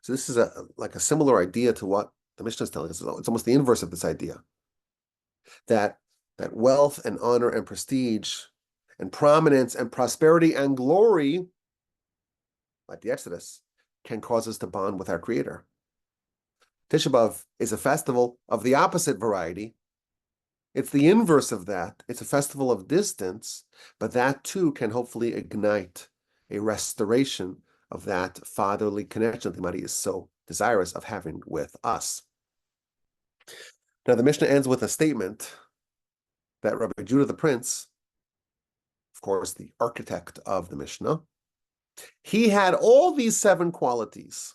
So this is like a similar idea to what the Mishnah is telling us. It's almost the inverse of this idea. That wealth and honor and prestige and prominence and prosperity and glory, like the Exodus, can cause us to bond with our Creator. Tisha B'Av is a festival of the opposite variety. It's the inverse of that. It's a festival of distance, but that too can hopefully ignite a restoration of that fatherly connection that the Almighty is so desirous of having with us. Now, the Mishnah ends with a statement that Rabbi Judah the Prince, of course, the architect of the Mishnah, he had all these 7 qualities.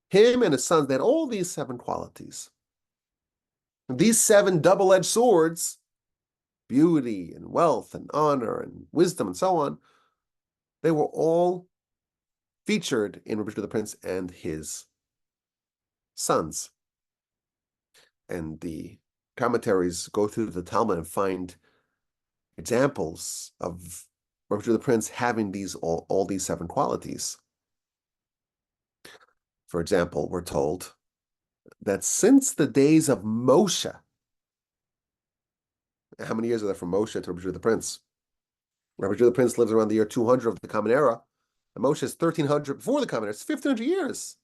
Him and his sons, they had all these 7 qualities. These 7 double-edged swords, beauty and wealth and honor and wisdom and so on, they were all featured in Rabbi Judah the Prince and his sons. And the commentaries go through the Talmud and find examples of Rabbi Judah the Prince having all these 7 qualities. For example, we're told that since the days of Moshe, how many years are there from Moshe to Rabbi Judah the Prince? Rabbi Judah the Prince lives around the year 200 of the Common Era, and Moshe is 1300 before the Common Era. It's 1500 years.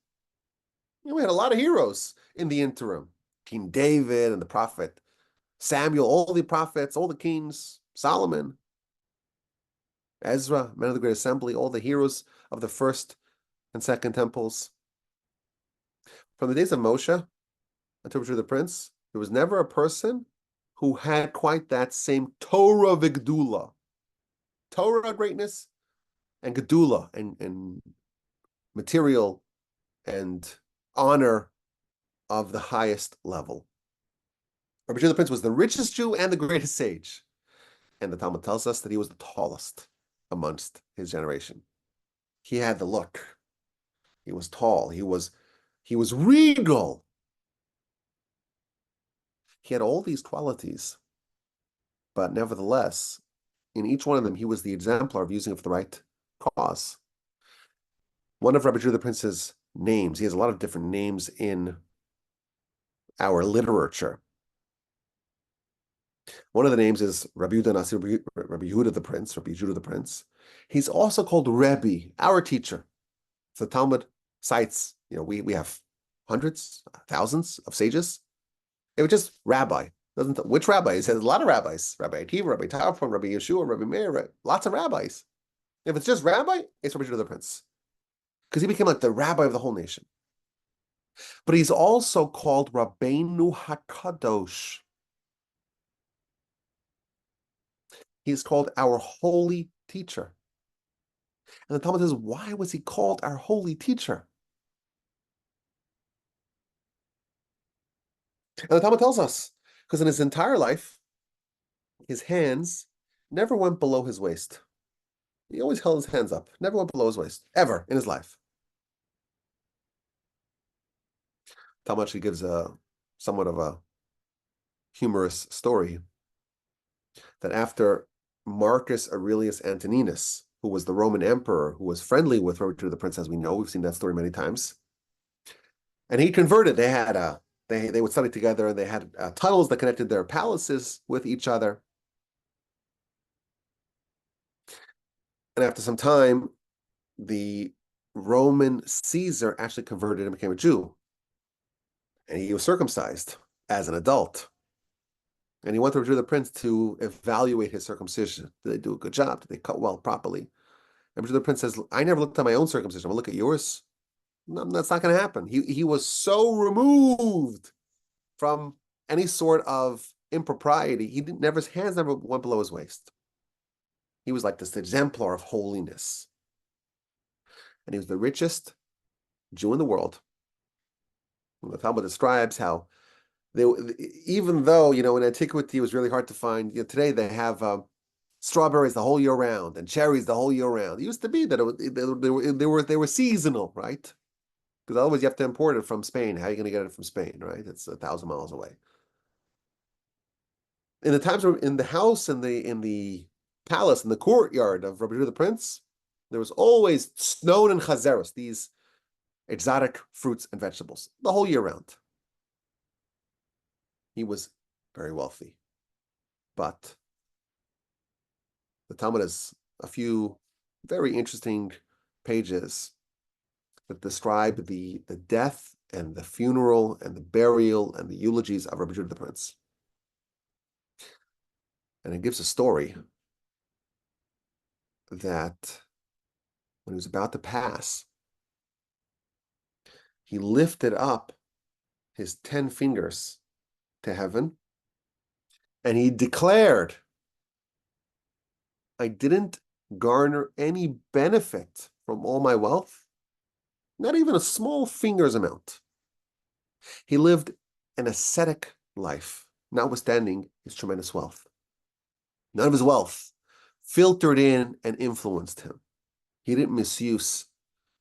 We had a lot of heroes in the interim. King David and the prophet Samuel, all the prophets, all the kings, Solomon, Ezra, men of the Great Assembly, all the heroes of the first and second temples. From the days of Moshe until Rabbi Judah the Prince, there was never a person who had quite that same Torah v'Gdula. Torah greatness and Gedula and material and honor of the highest level. Rabbi Judah the Prince was the richest Jew and the greatest sage. And the Talmud tells us that he was the tallest amongst his generation. He had the look. He was tall. He was regal. He had all these qualities. But nevertheless, in each one of them, he was the exemplar of using it for the right cause. One of Rabbi Judah the Prince's names, he has a lot of different names in our literature. One of the names is Rabbi Yehuda Nasi, Rabbi Yehuda the Prince, Rabbi Judah the Prince. He's also called Rebbe, our teacher. So the Talmud cites, we have hundreds, thousands of sages. It was just rabbi. Doesn't which rabbi? It says a lot of rabbis. Rabbi Akiva, Rabbi Tarfon, Rabbi Yeshua, Rabbi Meir, lots of rabbis. If it's just rabbi, it's Rabbi Judah the Prince. Because he became like the rabbi of the whole nation. But he's also called Rabbeinu HaKadosh. He's called our holy teacher. And the Talmud says, why was he called our holy teacher? And the Talmud tells us, because in his entire life, his hands never went below his waist. He always held his hands up, never went below his waist, ever in his life. Talmud actually gives somewhat of a humorous story that after Marcus Aurelius Antoninus, who was the Roman emperor, who was friendly with Rabbi Judah the Prince, as we know, we've seen that story many times, and he converted. They had they would study together, and they had tunnels that connected their palaces with each other. And after some time, the Roman Caesar actually converted and became a Jew. And he was circumcised as an adult. And he went to Rabbi Judah the Prince to evaluate his circumcision. Did they do a good job? Did they cut well properly? And Rabbi Judah the Prince says, I never looked at my own circumcision. I'm going to look at yours. No, that's not going to happen. He was so removed from any sort of impropriety. His hands never went below his waist. He was like this exemplar of holiness. And he was the richest Jew in the world. And the Talmud describes how even though, in antiquity it was really hard to find, today they have strawberries the whole year round and cherries the whole year round. It used to be that they were seasonal, right? Because otherwise you have to import it from Spain. How are you going to get it from Spain, right? It's 1,000 miles away. In the times in the house, in the palace, in the courtyard of Rabbi Judah the Prince, there was always snow and chazeros, these exotic fruits and vegetables, the whole year round. He was very wealthy. But the Talmud has a few very interesting pages that describe the death and the funeral and the burial and the eulogies of Rabbi Judah the Prince. And it gives a story that when he was about to pass, he lifted up his 10 fingers to heaven and he declared, I didn't garner any benefit from all my wealth, not even a small finger's amount. He lived an ascetic life, notwithstanding his tremendous wealth. None of his wealth filtered in and influenced him. He didn't misuse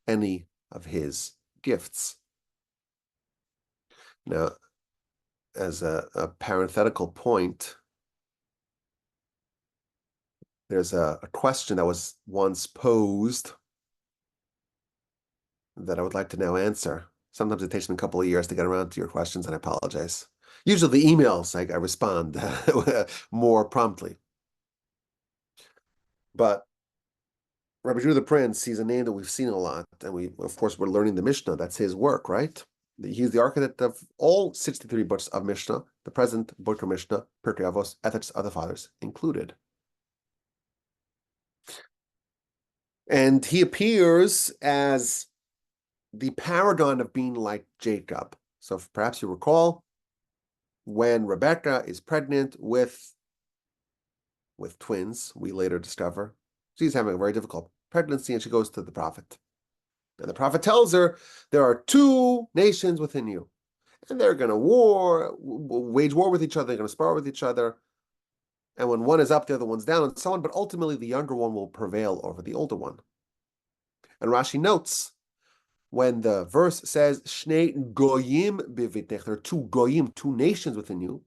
any of his gifts. Now, as a parenthetical point, there's a question that was once posed that I would like to now answer. Sometimes it takes me a couple of years to get around to your questions, and I apologize. Usually the emails, I respond more promptly. But Rabbi Judah the Prince, he's a name that we've seen a lot, and we're learning the Mishnah. That's his work, right? He's the architect of all 63 books of Mishnah, the present book of Mishnah, Pirkei Avos, Ethics of the Fathers included. And he appears as the paragon of being like Jacob. So if perhaps you recall, when Rebecca is pregnant with twins, we later discover she's having a very difficult pregnancy, and she goes to the prophet. And the prophet tells her, there are 2 nations within you, and they're going to wage war with each other, they're going to spar with each other, and when one is up, the other one's down, and so on, but ultimately the younger one will prevail over the older one. And Rashi notes, when the verse says, Shnei goyim bivitnech, there are 2 goyim, 2 nations within you,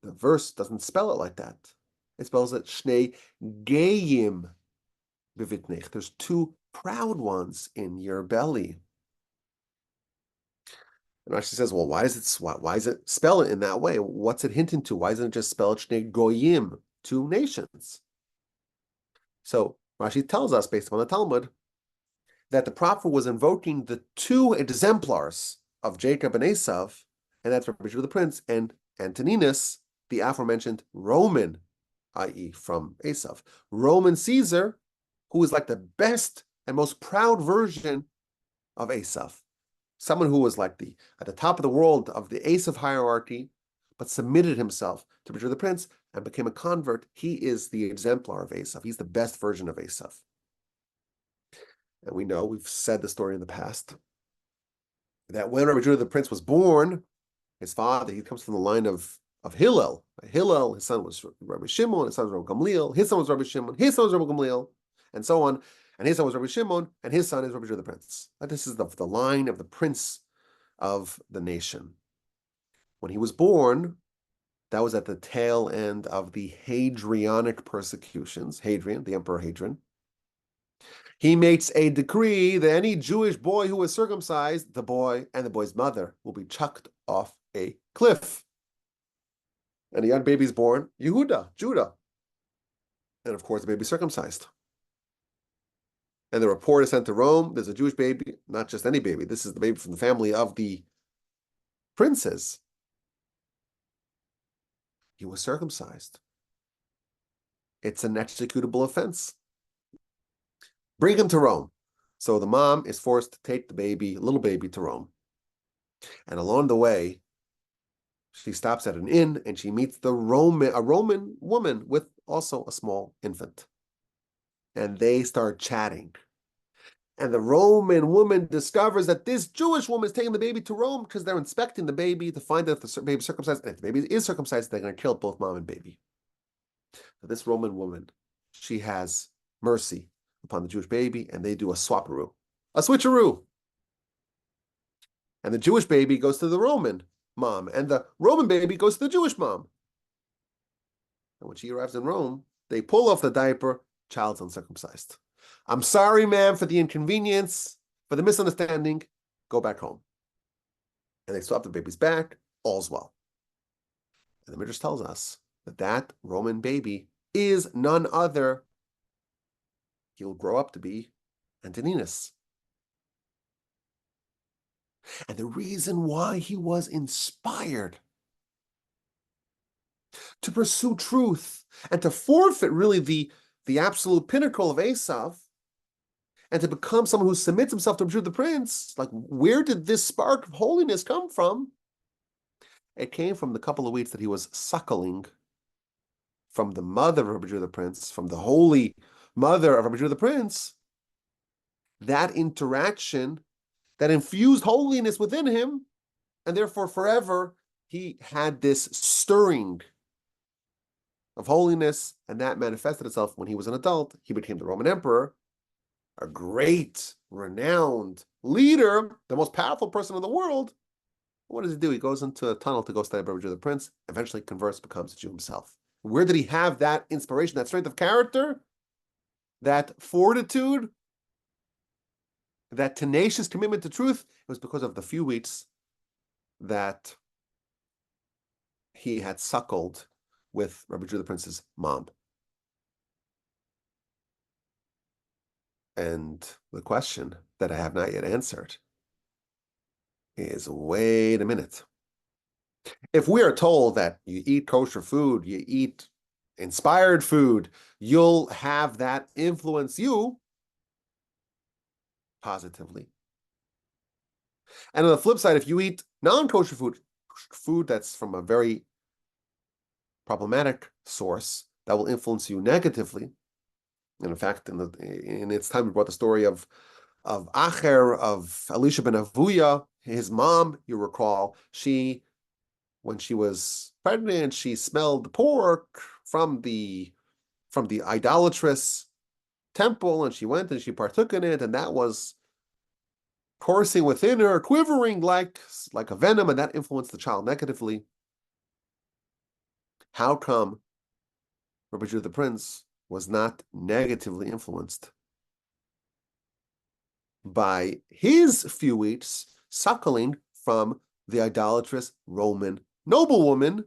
the verse doesn't spell it like that. It spells it Shnei geyim bivitnech. There's 2 proud ones in your belly. And Rashi says, well, why is it spell it in that way? What's it hinting to? Why isn't it just spelled Shnei goyim, 2 nations? So Rashi tells us, based upon the Talmud, that the prophet was invoking the two exemplars of Jacob and Esav, and that's Rabbi Judah the Prince and Antoninus, the aforementioned Roman, i.e. from Esav, Roman Caesar, who is like the best and most proud version of Esav. Someone who was like at the top of the world of the Esav hierarchy, but submitted himself to Rabbi Judah the Prince and became a convert. He is the exemplar of Esav. He's the best version of Esav. And we know, we've said the story in the past, that when Rabbi Judah the Prince was born, his father, he comes from the line of Hillel. Hillel, his son was Rabbi Shimon, his son was Rabbi Gamliel, his son was Rabbi Shimon, his son was Rabbi Gamliel, and so on. And his son was Rabbi Shimon, and his son is Rabbi Judah the Prince. This is the line of the prince of the nation. When he was born, that was at the tail end of the Hadrianic persecutions. Hadrian, the Emperor Hadrian. He makes a decree that any Jewish boy who was circumcised, the boy and the boy's mother, will be chucked off a cliff. And a young baby is born, Yehuda, Judah. And of course, the baby is circumcised. And the report is sent to Rome. There's a Jewish baby, not just any baby. This is the baby from the family of the princes. He was circumcised. It's an executable offense. Bring him to Rome. So the mom is forced to take the baby, little baby, to Rome. And along the way, she stops at an inn and she meets a Roman woman with also a small infant. And they start chatting. And the Roman woman discovers that this Jewish woman is taking the baby to Rome because they're inspecting the baby to find out if the baby is circumcised. And if the baby is circumcised, they're going to kill both mom and baby. So this Roman woman, she has mercy upon the Jewish baby, and they do a swapperoo, a switcheroo. And the Jewish baby goes to the Roman mom, and the Roman baby goes to the Jewish mom. And when she arrives in Rome, they pull off the diaper, child's uncircumcised. I'm sorry, ma'am, for the inconvenience, for the misunderstanding. Go back home. And they swap the baby's back, all's well. And the Midrash tells us that that Roman baby is none other. He'll grow up to be Antoninus. And the reason why he was inspired to pursue truth and to forfeit really the absolute pinnacle of Esav and to become someone who submits himself to Rabbi Judah the Prince, like, where did this spark of holiness come from? It came from the couple of weeks that he was suckling from the mother of Rabbi Judah the Prince, from the holy mother of Rabbi Judah the Prince. That interaction that infused holiness within him, and therefore forever he had this stirring of holiness, and that manifested itself when he was an adult. He became the Roman emperor, a great, renowned leader, the most powerful person in the world. What does he do? He goes into a tunnel to go study Rabbi Judah the Prince, eventually converts, becomes a Jew himself. Where did he have that inspiration, that strength of character, that fortitude, that tenacious commitment to truth? It was because of the few weeks that he had suckled with Rabbi Judah the Prince's mom. And the question that I have not yet answered is, wait a minute. If we are told that you eat kosher food, you eat inspired food, you'll have that influence you positively. And on the flip side, if you eat non-kosher food that's from a very problematic source, that will influence you negatively. And in fact, in its time, we brought the story of Acher, of Elisha ben Avuya, his mom, you recall, when she was pregnant, she smelled the pork from the idolatrous temple, and she went and she partook in it, and that was coursing within her, quivering like a venom, and that influenced the child negatively. How come Rabbi Judah the Prince was not negatively influenced by his few weeks suckling from the idolatrous Roman noblewoman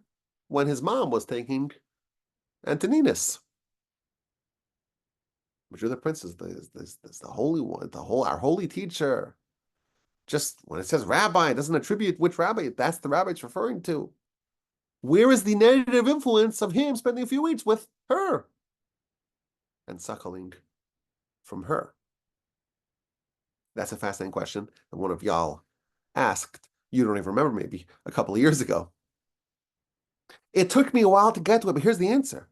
when his mom was taking Antoninus? Rabbi Judah the Prince is the holy one, our holy teacher. Just when it says rabbi, it doesn't attribute which rabbi. That's the rabbi it's referring to. Where is the negative influence of him spending a few weeks with her and suckling from her? That's a fascinating question. And one of y'all asked, you don't even remember, maybe a couple of years ago. It took me a while to get to it, but here's the answer.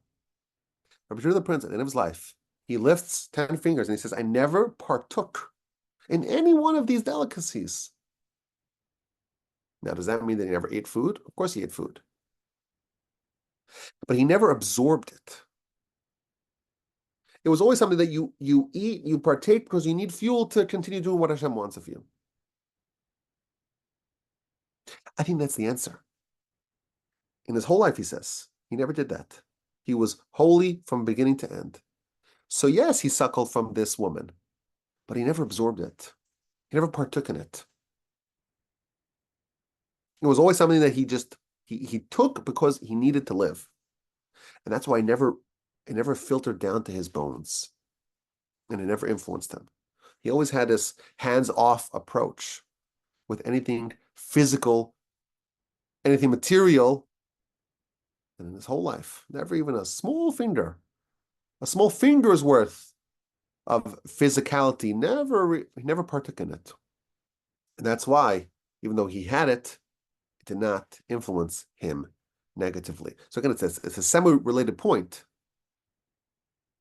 Rabbi Judah the Prince, at the end of his life, he lifts 10 fingers and he says, I never partook in any one of these delicacies. Now, does that mean that he never ate food? Of course he ate food. But he never absorbed it. It was always something that you eat, you partake because you need fuel to continue doing what Hashem wants of you. I think that's the answer. In his whole life, he says, he never did that. He was holy from beginning to end. So yes, he suckled from this woman, but he never absorbed it. He never partook in it. It was always something that he took because he needed to live. And that's why it never filtered down to his bones. And it never influenced him. He always had this hands-off approach with anything physical, anything material. And in his whole life, never even a small finger's worth of physicality, he never partook in it. And that's why, even though he had it, it did not influence him negatively. So again, it's a semi-related point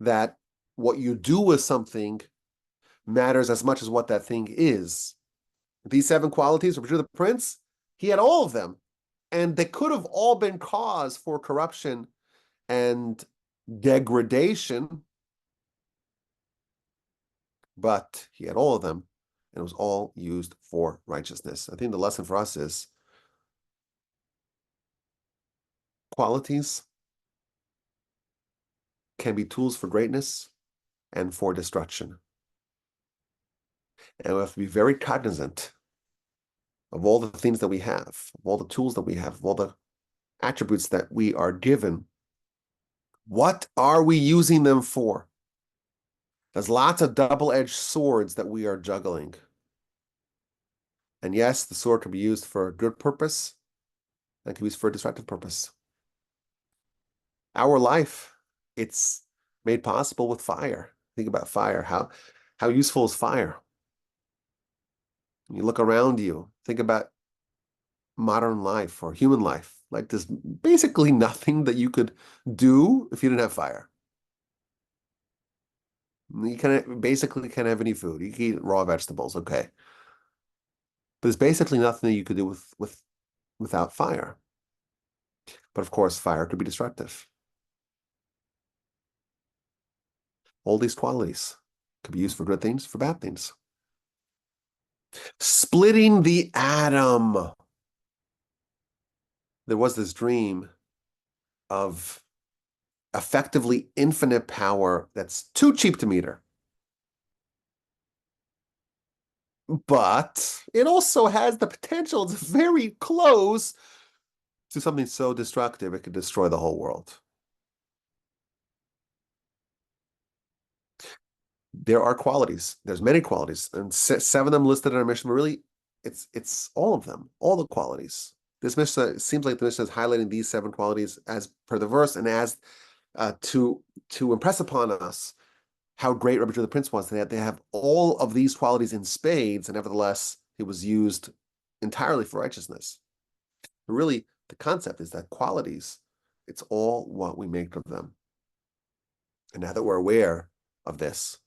that what you do with something matters as much as what that thing is. These 7 qualities of the Prince, he had all of them. And they could have all been cause for corruption and degradation, but he had all of them, and it was all used for righteousness. I think the lesson for us is qualities can be tools for greatness and for destruction. And we have to be very cognizant of all the things that we have, of all the tools that we have, of all the attributes that we are given. What are we using them for? There's lots of double-edged swords that we are juggling. And yes, the sword can be used for a good purpose and can be used for a destructive purpose. Our life, it's made possible with fire. Think about fire. How useful is fire? You look around you, think about modern life or human life. Like there's basically nothing that you could do if you didn't have fire. You basically can't have any food. You can eat raw vegetables, okay. But there's basically nothing that you could do without fire. But of course, fire could be destructive. All these qualities could be used for good things, for bad things. Splitting the atom. There was this dream of effectively infinite power that's too cheap to meter. But it also has the potential, it's very close to something so destructive it could destroy the whole world. There are qualities. There's many qualities, and 7 of them listed in our mission. But really, it's all of them, all the qualities. This mission seems like the mission is highlighting these 7 qualities as per the verse, and as to impress upon us how great Rabbi Judah the Prince was. They have all of these qualities in spades, and nevertheless, it was used entirely for righteousness. But really, the concept is that qualities, it's all what we make of them. And now that we're aware of this,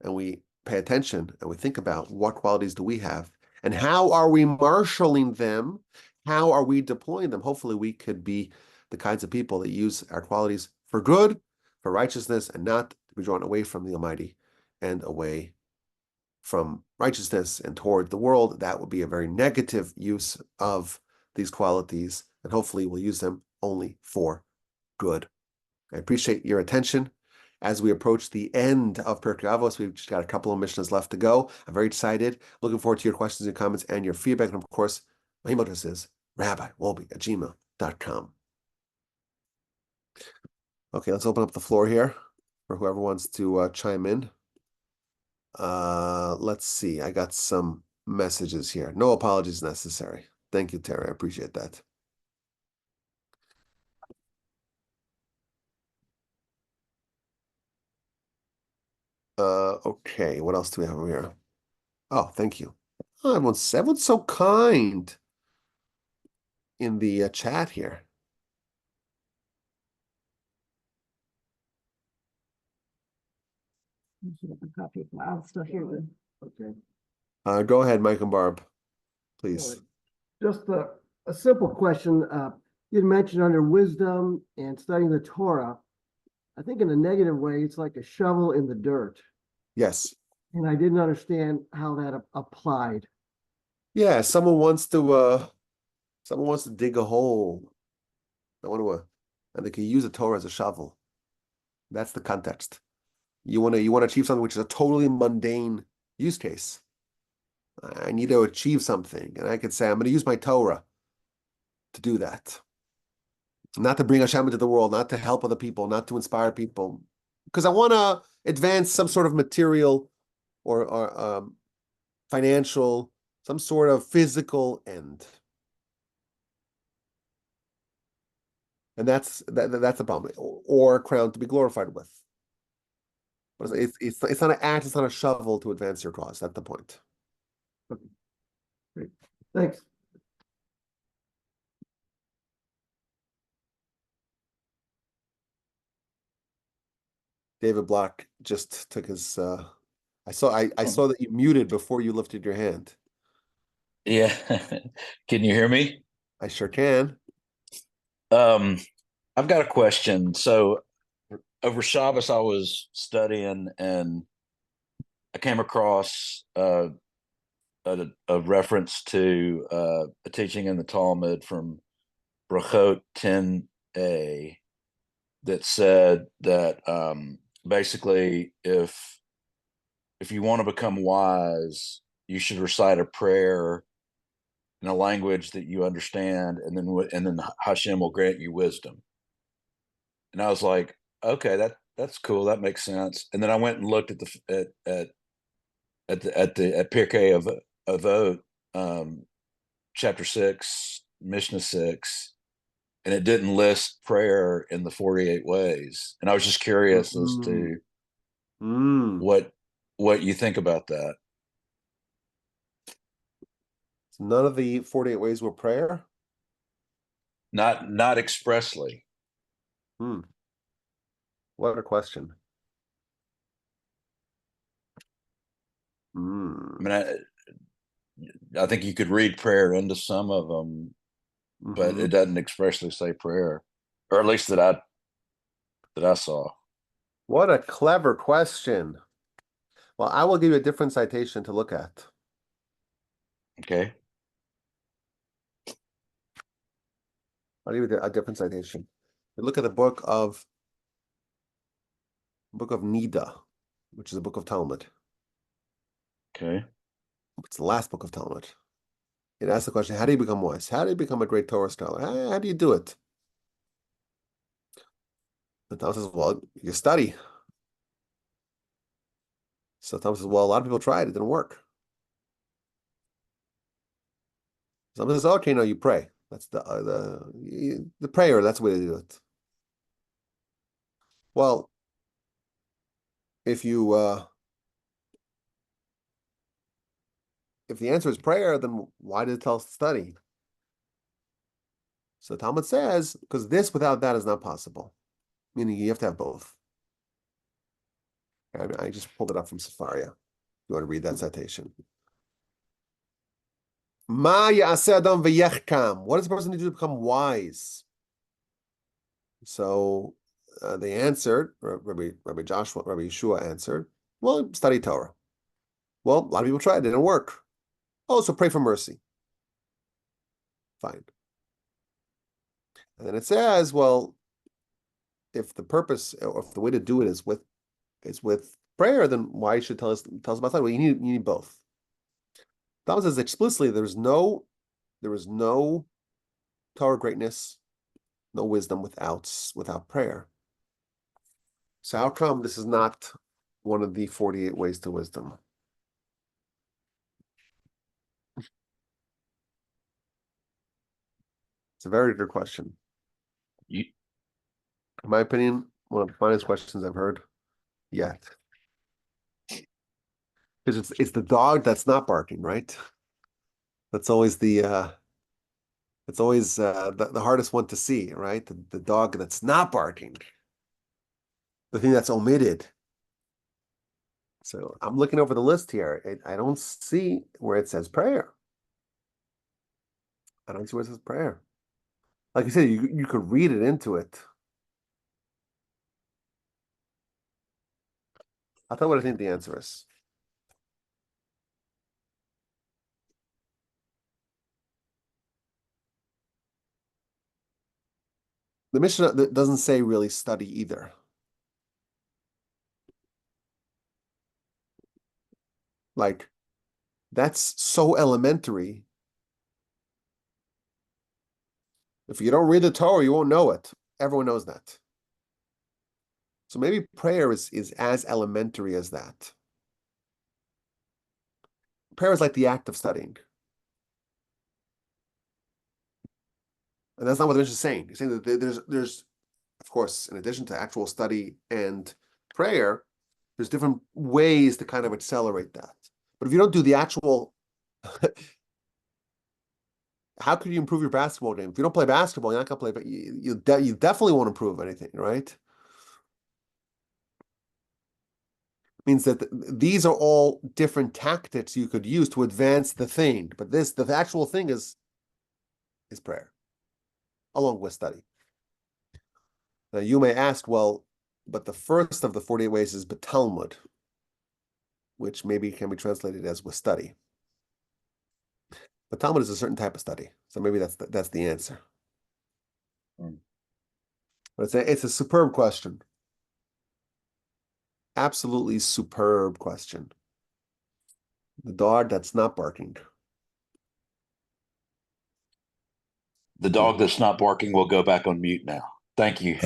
and we pay attention and we think about what qualities do we have and how are we marshaling them, how are we deploying them, hopefully we could be the kinds of people that use our qualities for good, for righteousness, and not to be drawn away from the Almighty and away from righteousness and toward the world. That would be a very negative use of these qualities, and hopefully we'll use them only for good. I appreciate your attention. As we approach the end of Pirkei Avos, we've just got a couple of missions left to go. I'm very excited. Looking forward to your questions and comments and your feedback. And of course, my email address is rabbiwolbe@gmail.com. Okay, let's open up the floor here. for whoever wants to chime in. Let's see. I got some messages here. No apologies necessary. Thank you, Terry. I appreciate that. Okay. What else do we have over here? Oh, thank you. Oh, everyone's so kind in the chat here. I'll still hear you. Okay. Go ahead, Mike and Barb, please. Just a simple question. You mentioned under wisdom and studying the Torah, I think in a negative way, it's like a shovel in the dirt. Yes. And I didn't understand how that applied. Yeah, someone wants to dig a hole. And they can use a Torah as a shovel. That's the context. You want to achieve something which is a totally mundane use case. I need to achieve something, and I could say I'm going to use my Torah to do that. Not to bring Hashem into the world, not to help other people, not to inspire people, because I want to advance some sort of material or financial, some sort of physical end. And that's the problem. Or a crown to be glorified with. But it's not an axe, it's not a shovel to advance your cause. That's the point. Okay. Great. Thanks. David Block just took his I saw that you muted before you lifted your hand. Yeah. Can you hear me? I sure can. I've got a question. So over Shabbos, I was studying and I came across a reference to a teaching in the Talmud from Brachot 10a that said that basically if you want to become wise, you should recite a prayer in a language that you understand, and then Hashem will grant you wisdom. And I was like, okay, that's cool, that makes sense. And then I went and looked at Pirkei Avot, chapter 6, Mishnah 6, and it didn't list prayer in the 48 ways. And I was just curious as to what you think about that. None of the 48 ways were prayer? Not expressly. What a question. I mean, I think you could read prayer into some of them, but it doesn't expressly say prayer, or at least that I saw. What a clever question. Well, I will give you a different citation to look at. Okay. I'll give you a different citation. Look at the book of Nida, which is a book of Talmud. Okay. It's the last book of Talmud. It asks the question, how do you become wise? How do you become a great Torah scholar? How do you do it? The Talmud says, well, you study. So Talmud says, well, a lot of people tried. It didn't work. Someone says, okay, no, you pray. That's the prayer. That's the way to do it. Well, if the answer is prayer, then why did it tell us to study? So Talmud says, because this without that is not possible. Meaning you have to have both. I just pulled it up from Sefaria. You want to read that citation? Ma ya'aseh adam v'yechkam. What does a person need to do to become wise? So they answered, Rabbi Yeshua answered, well, study Torah. Well, a lot of people tried, it didn't work. Oh, so pray for mercy. Fine. And then it says, well, if the purpose or if the way to do it is with prayer, then why should tell us about that? Well, you need both. Talmud says explicitly there is no Torah greatness, no wisdom without prayer. So how come this is not one of the 48 ways to wisdom? It's a very good question. You, In my opinion, one of the finest questions I've heard yet. Because it's the dog that's not barking, right? That's always the hardest one to see, right? The dog that's not barking. The thing that's omitted. So I'm looking over the list here. I don't see where it says prayer. I don't see where it says prayer. Like I said, you could read it into it. I'll tell you what I think the answer is. The Mishnah doesn't say really study either. Like, that's so elementary. If you don't read the Torah, you won't know it. Everyone knows that. So maybe prayer is as elementary as that. Prayer is like the act of studying. And that's not what the Mishnah is saying. He's saying that there's, of course, in addition to actual study and prayer, there's different ways to kind of accelerate that. But if you don't do the actual, how could you improve your basketball game? If you don't play basketball, you're not going to play, but you definitely won't improve anything, right? Means that these are all different tactics you could use to advance the thing. But the actual thing is prayer, along with study. Now you may ask, well, but the first of the 48 ways is Talmud, which maybe can be translated as with study. But Talmud is a certain type of study, so maybe that's the answer. But it's a superb question. Absolutely superb question. The dog that's not barking. the dog that's not barking will go back on mute now. Thank you.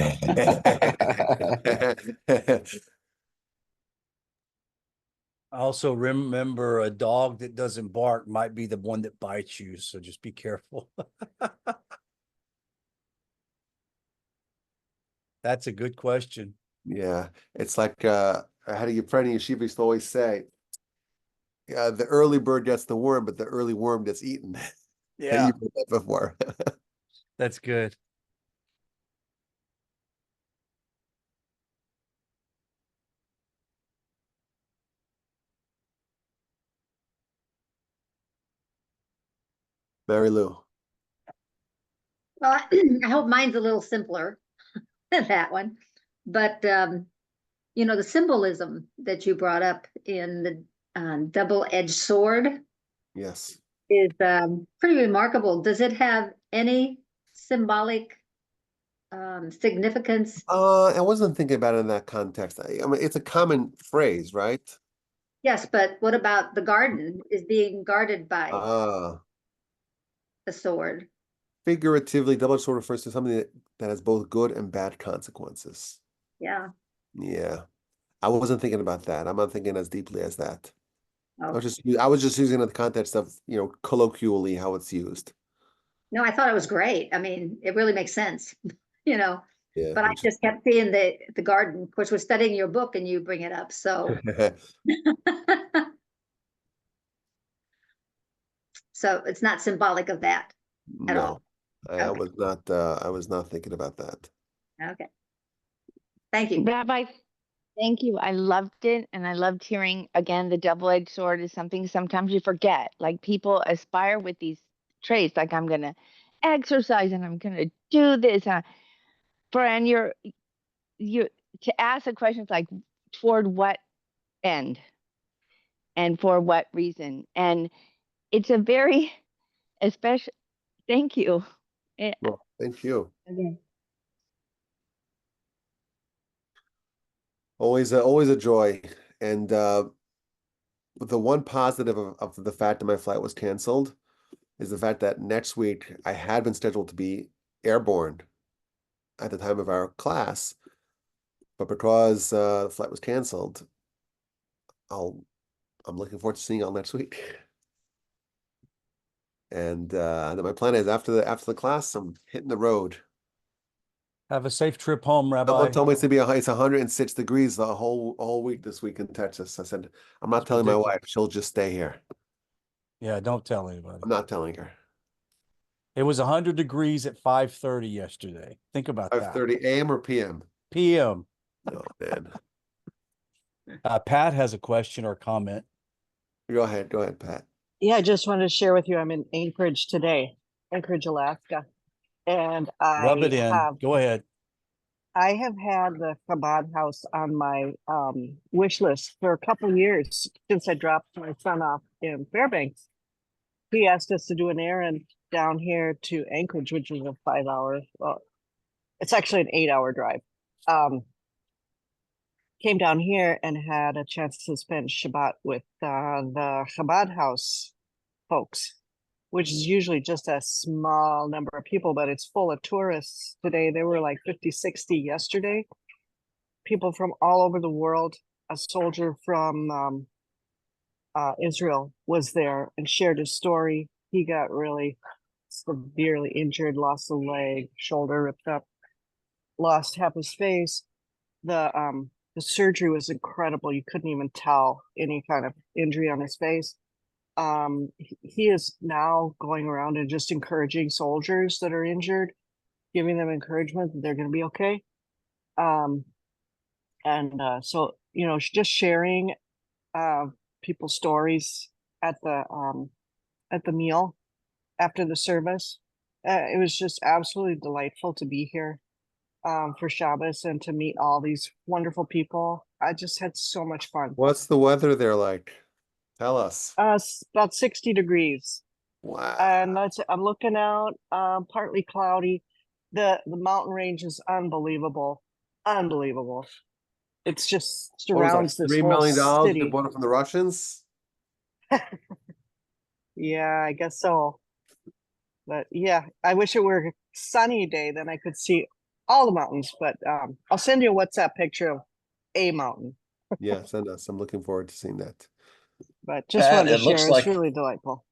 Also, remember a dog that doesn't bark might be the one that bites you, so just be careful. That's a good question. Yeah, it's like I had a friend in yeshiva used to always say, the early bird gets the worm, but the early worm gets eaten. Yeah, You've heard that before. that's good. Mary Lou. Well, I hope mine's a little simpler than that one. But, you know, the symbolism that you brought up in the double-edged sword Yes. is pretty remarkable. Does it have any symbolic significance? I wasn't thinking about it in that context. I mean, it's a common phrase, right? Yes, but what about the garden is being guarded by Ah, the sword? figuratively, double-edged sword refers to something that has both good and bad consequences. Yeah. Yeah. I wasn't thinking about that. I'm not thinking as deeply as that. I Oh. was just using it in the context of, colloquially how it's used. No, I thought it was great. I mean, it really makes sense, you know. Yeah. But I just kept seeing the garden. Of course, we're studying your book and you bring it up. So so it's not symbolic of that at No, all. I Okay. was not thinking about that. Okay. Thank you. Rabbi, thank you. I loved it. And I loved hearing again, the double-edged sword is something sometimes you forget. Like people aspire with these traits, like I'm going to exercise and I'm going to do this. And you to ask the questions like toward what end and for what reason. And it's a very, especially, thank you. Well, thank you. Again. Always a joy. And the one positive of the fact that my flight was canceled is the fact that next week I had been scheduled to be airborne at the time of our class. But because the flight was canceled, I'm looking forward to seeing y'all next week. And then my plan is after the class, I'm hitting the road. Have a safe trip home, Rabbi. Someone told me it's 106 degrees the whole week this week in Texas. I said, I'm not That's telling my ridiculous. wife, she'll just stay here. Yeah, don't tell anybody. I'm not telling her. It was 100 degrees at 5:30 yesterday. Think about that. 5:30 a.m. or p.m. PM. Oh man. Pat has a question or comment. Go ahead, Pat. Yeah, I just wanted to share with you, I'm in Anchorage today, Anchorage, Alaska. And Rub it in. Go ahead. I have had the Chabad house on my wish list for a couple years since I dropped my son off in Fairbanks. He asked us to do an errand down here to Anchorage, which is a 5-hour, well, it's actually an 8-hour drive. Came down here and had a chance to spend Shabbat with the Chabad house folks, which is usually just a small number of people, but it's full of tourists today. There were like 50, 60 yesterday. People from all over the world. A soldier from Israel was there and shared his story. He got really severely injured, lost a leg, shoulder ripped up, lost half his face. The surgery was incredible. You couldn't even tell any kind of injury on his face. He is now going around and just encouraging soldiers that are injured, giving them encouragement that they're going to be okay. So, you know, just sharing people's stories at the meal after the service. It was just absolutely delightful to be here for Shabbos and to meet all these wonderful people. I just had so much fun. What's the weather there like? Tell us. About 60 degrees. Wow. And I'm looking out, partly cloudy. The mountain range is unbelievable. Unbelievable. It's just What was surrounds that, this $3 whole million they city. bought it from the Russians? Yeah, I guess so. But yeah, I wish it were a sunny day, then I could see all the mountains. But I'll send you a WhatsApp picture of a mountain. Yeah, send us. I'm looking forward to seeing that. But just Pat, wanted to it looks share. It's like- really delightful.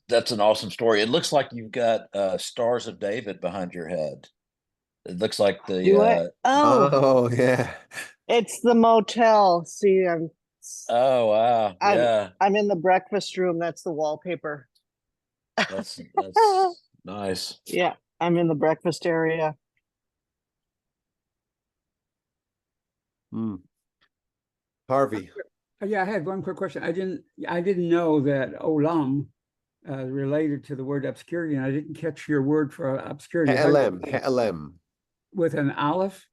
That's an awesome story. It looks like you've got Stars of David behind your head. It looks like Do the it. Oh, Oh yeah. it's the motel. See, oh wow. I'm- Yeah. I'm in the breakfast room. That's the wallpaper. That's nice. Yeah, I'm in the breakfast area. Harvey. Yeah, I had one quick question. I didn't know that olam related to the word obscurity, and I didn't catch your word for obscurity. How do you- He'elem. With an aleph?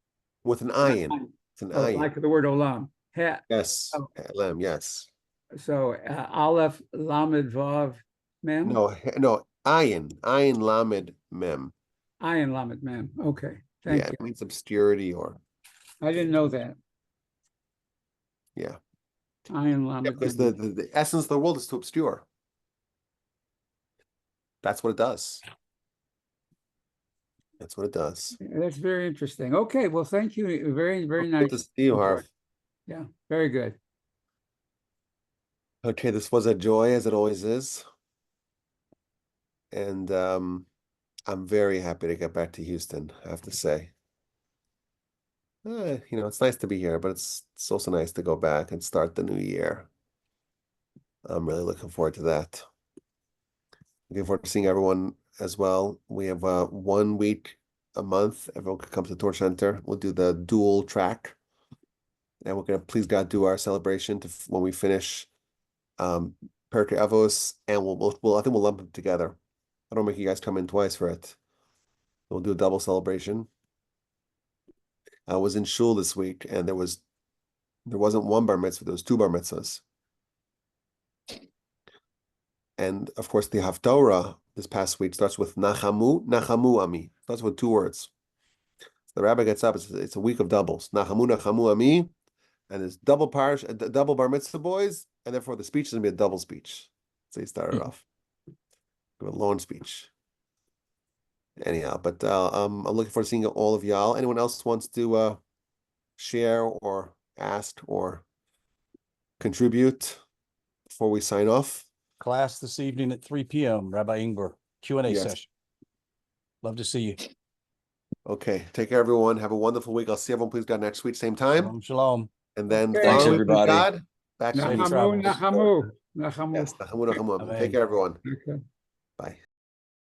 With an ayin. It's an Oh, ayin. like the word olam. Yes. Oh. He'elem, yes. So aleph, lamed, vav, mem? No, ayin. Ayin lamed mem. Ayin, lamed, mem. Okay, thank Yeah, you. it means obscurity or I didn't know that. yeah. Ayin, Yeah, lamed, because mem. the essence of the world is to obscure. That's what it does. That's what it does. That's very interesting. Okay, well, thank you. Very, very Good nice. to see you, Harv. Yeah, very good. Okay, this was a joy as it always is. And I'm very happy to get back to Houston, I have to say. You know, it's nice to be here, but it's also nice to go back and start the new year. I'm really looking forward to that. Looking forward to seeing everyone as well. We have 1 week a month. Everyone can come to the Torch Center. We'll do the dual track. And we're gonna, please God, do our celebration when we finish Pirkei Avos, and we'll I think we'll lump them together. I don't make you guys come in twice for it. We'll do a double celebration. I was in shul this week, and there wasn't one bar mitzvah, there was 2 bar mitzvahs. And of course, the Haftorah this past week starts with Nachamu, Nachamu Ami. Starts with 2 words. So the rabbi gets up, it's a week of doubles. Nachamu, Nachamu Ami. And there's double bar mitzvah boys, and therefore the speech is gonna be a double speech. So he started off with a long speech. Anyhow, but I'm looking forward to seeing all of y'all. Anyone else wants to share or asked or contribute before we sign off? Class this evening at 3 p.m. Rabbi Ingber, Q&A Yes. session. Love to see you. Okay, take care, everyone. Have a wonderful week. I'll see everyone, please, God, next week, same time. Shalom, shalom. And then Okay. Thanks, following week, please, everybody. God, back to Safe you. travels. Nachamu, Nachamu, Nachamu. Yes, nachamu, nachamu. Amen. Take care, everyone. Okay. Bye.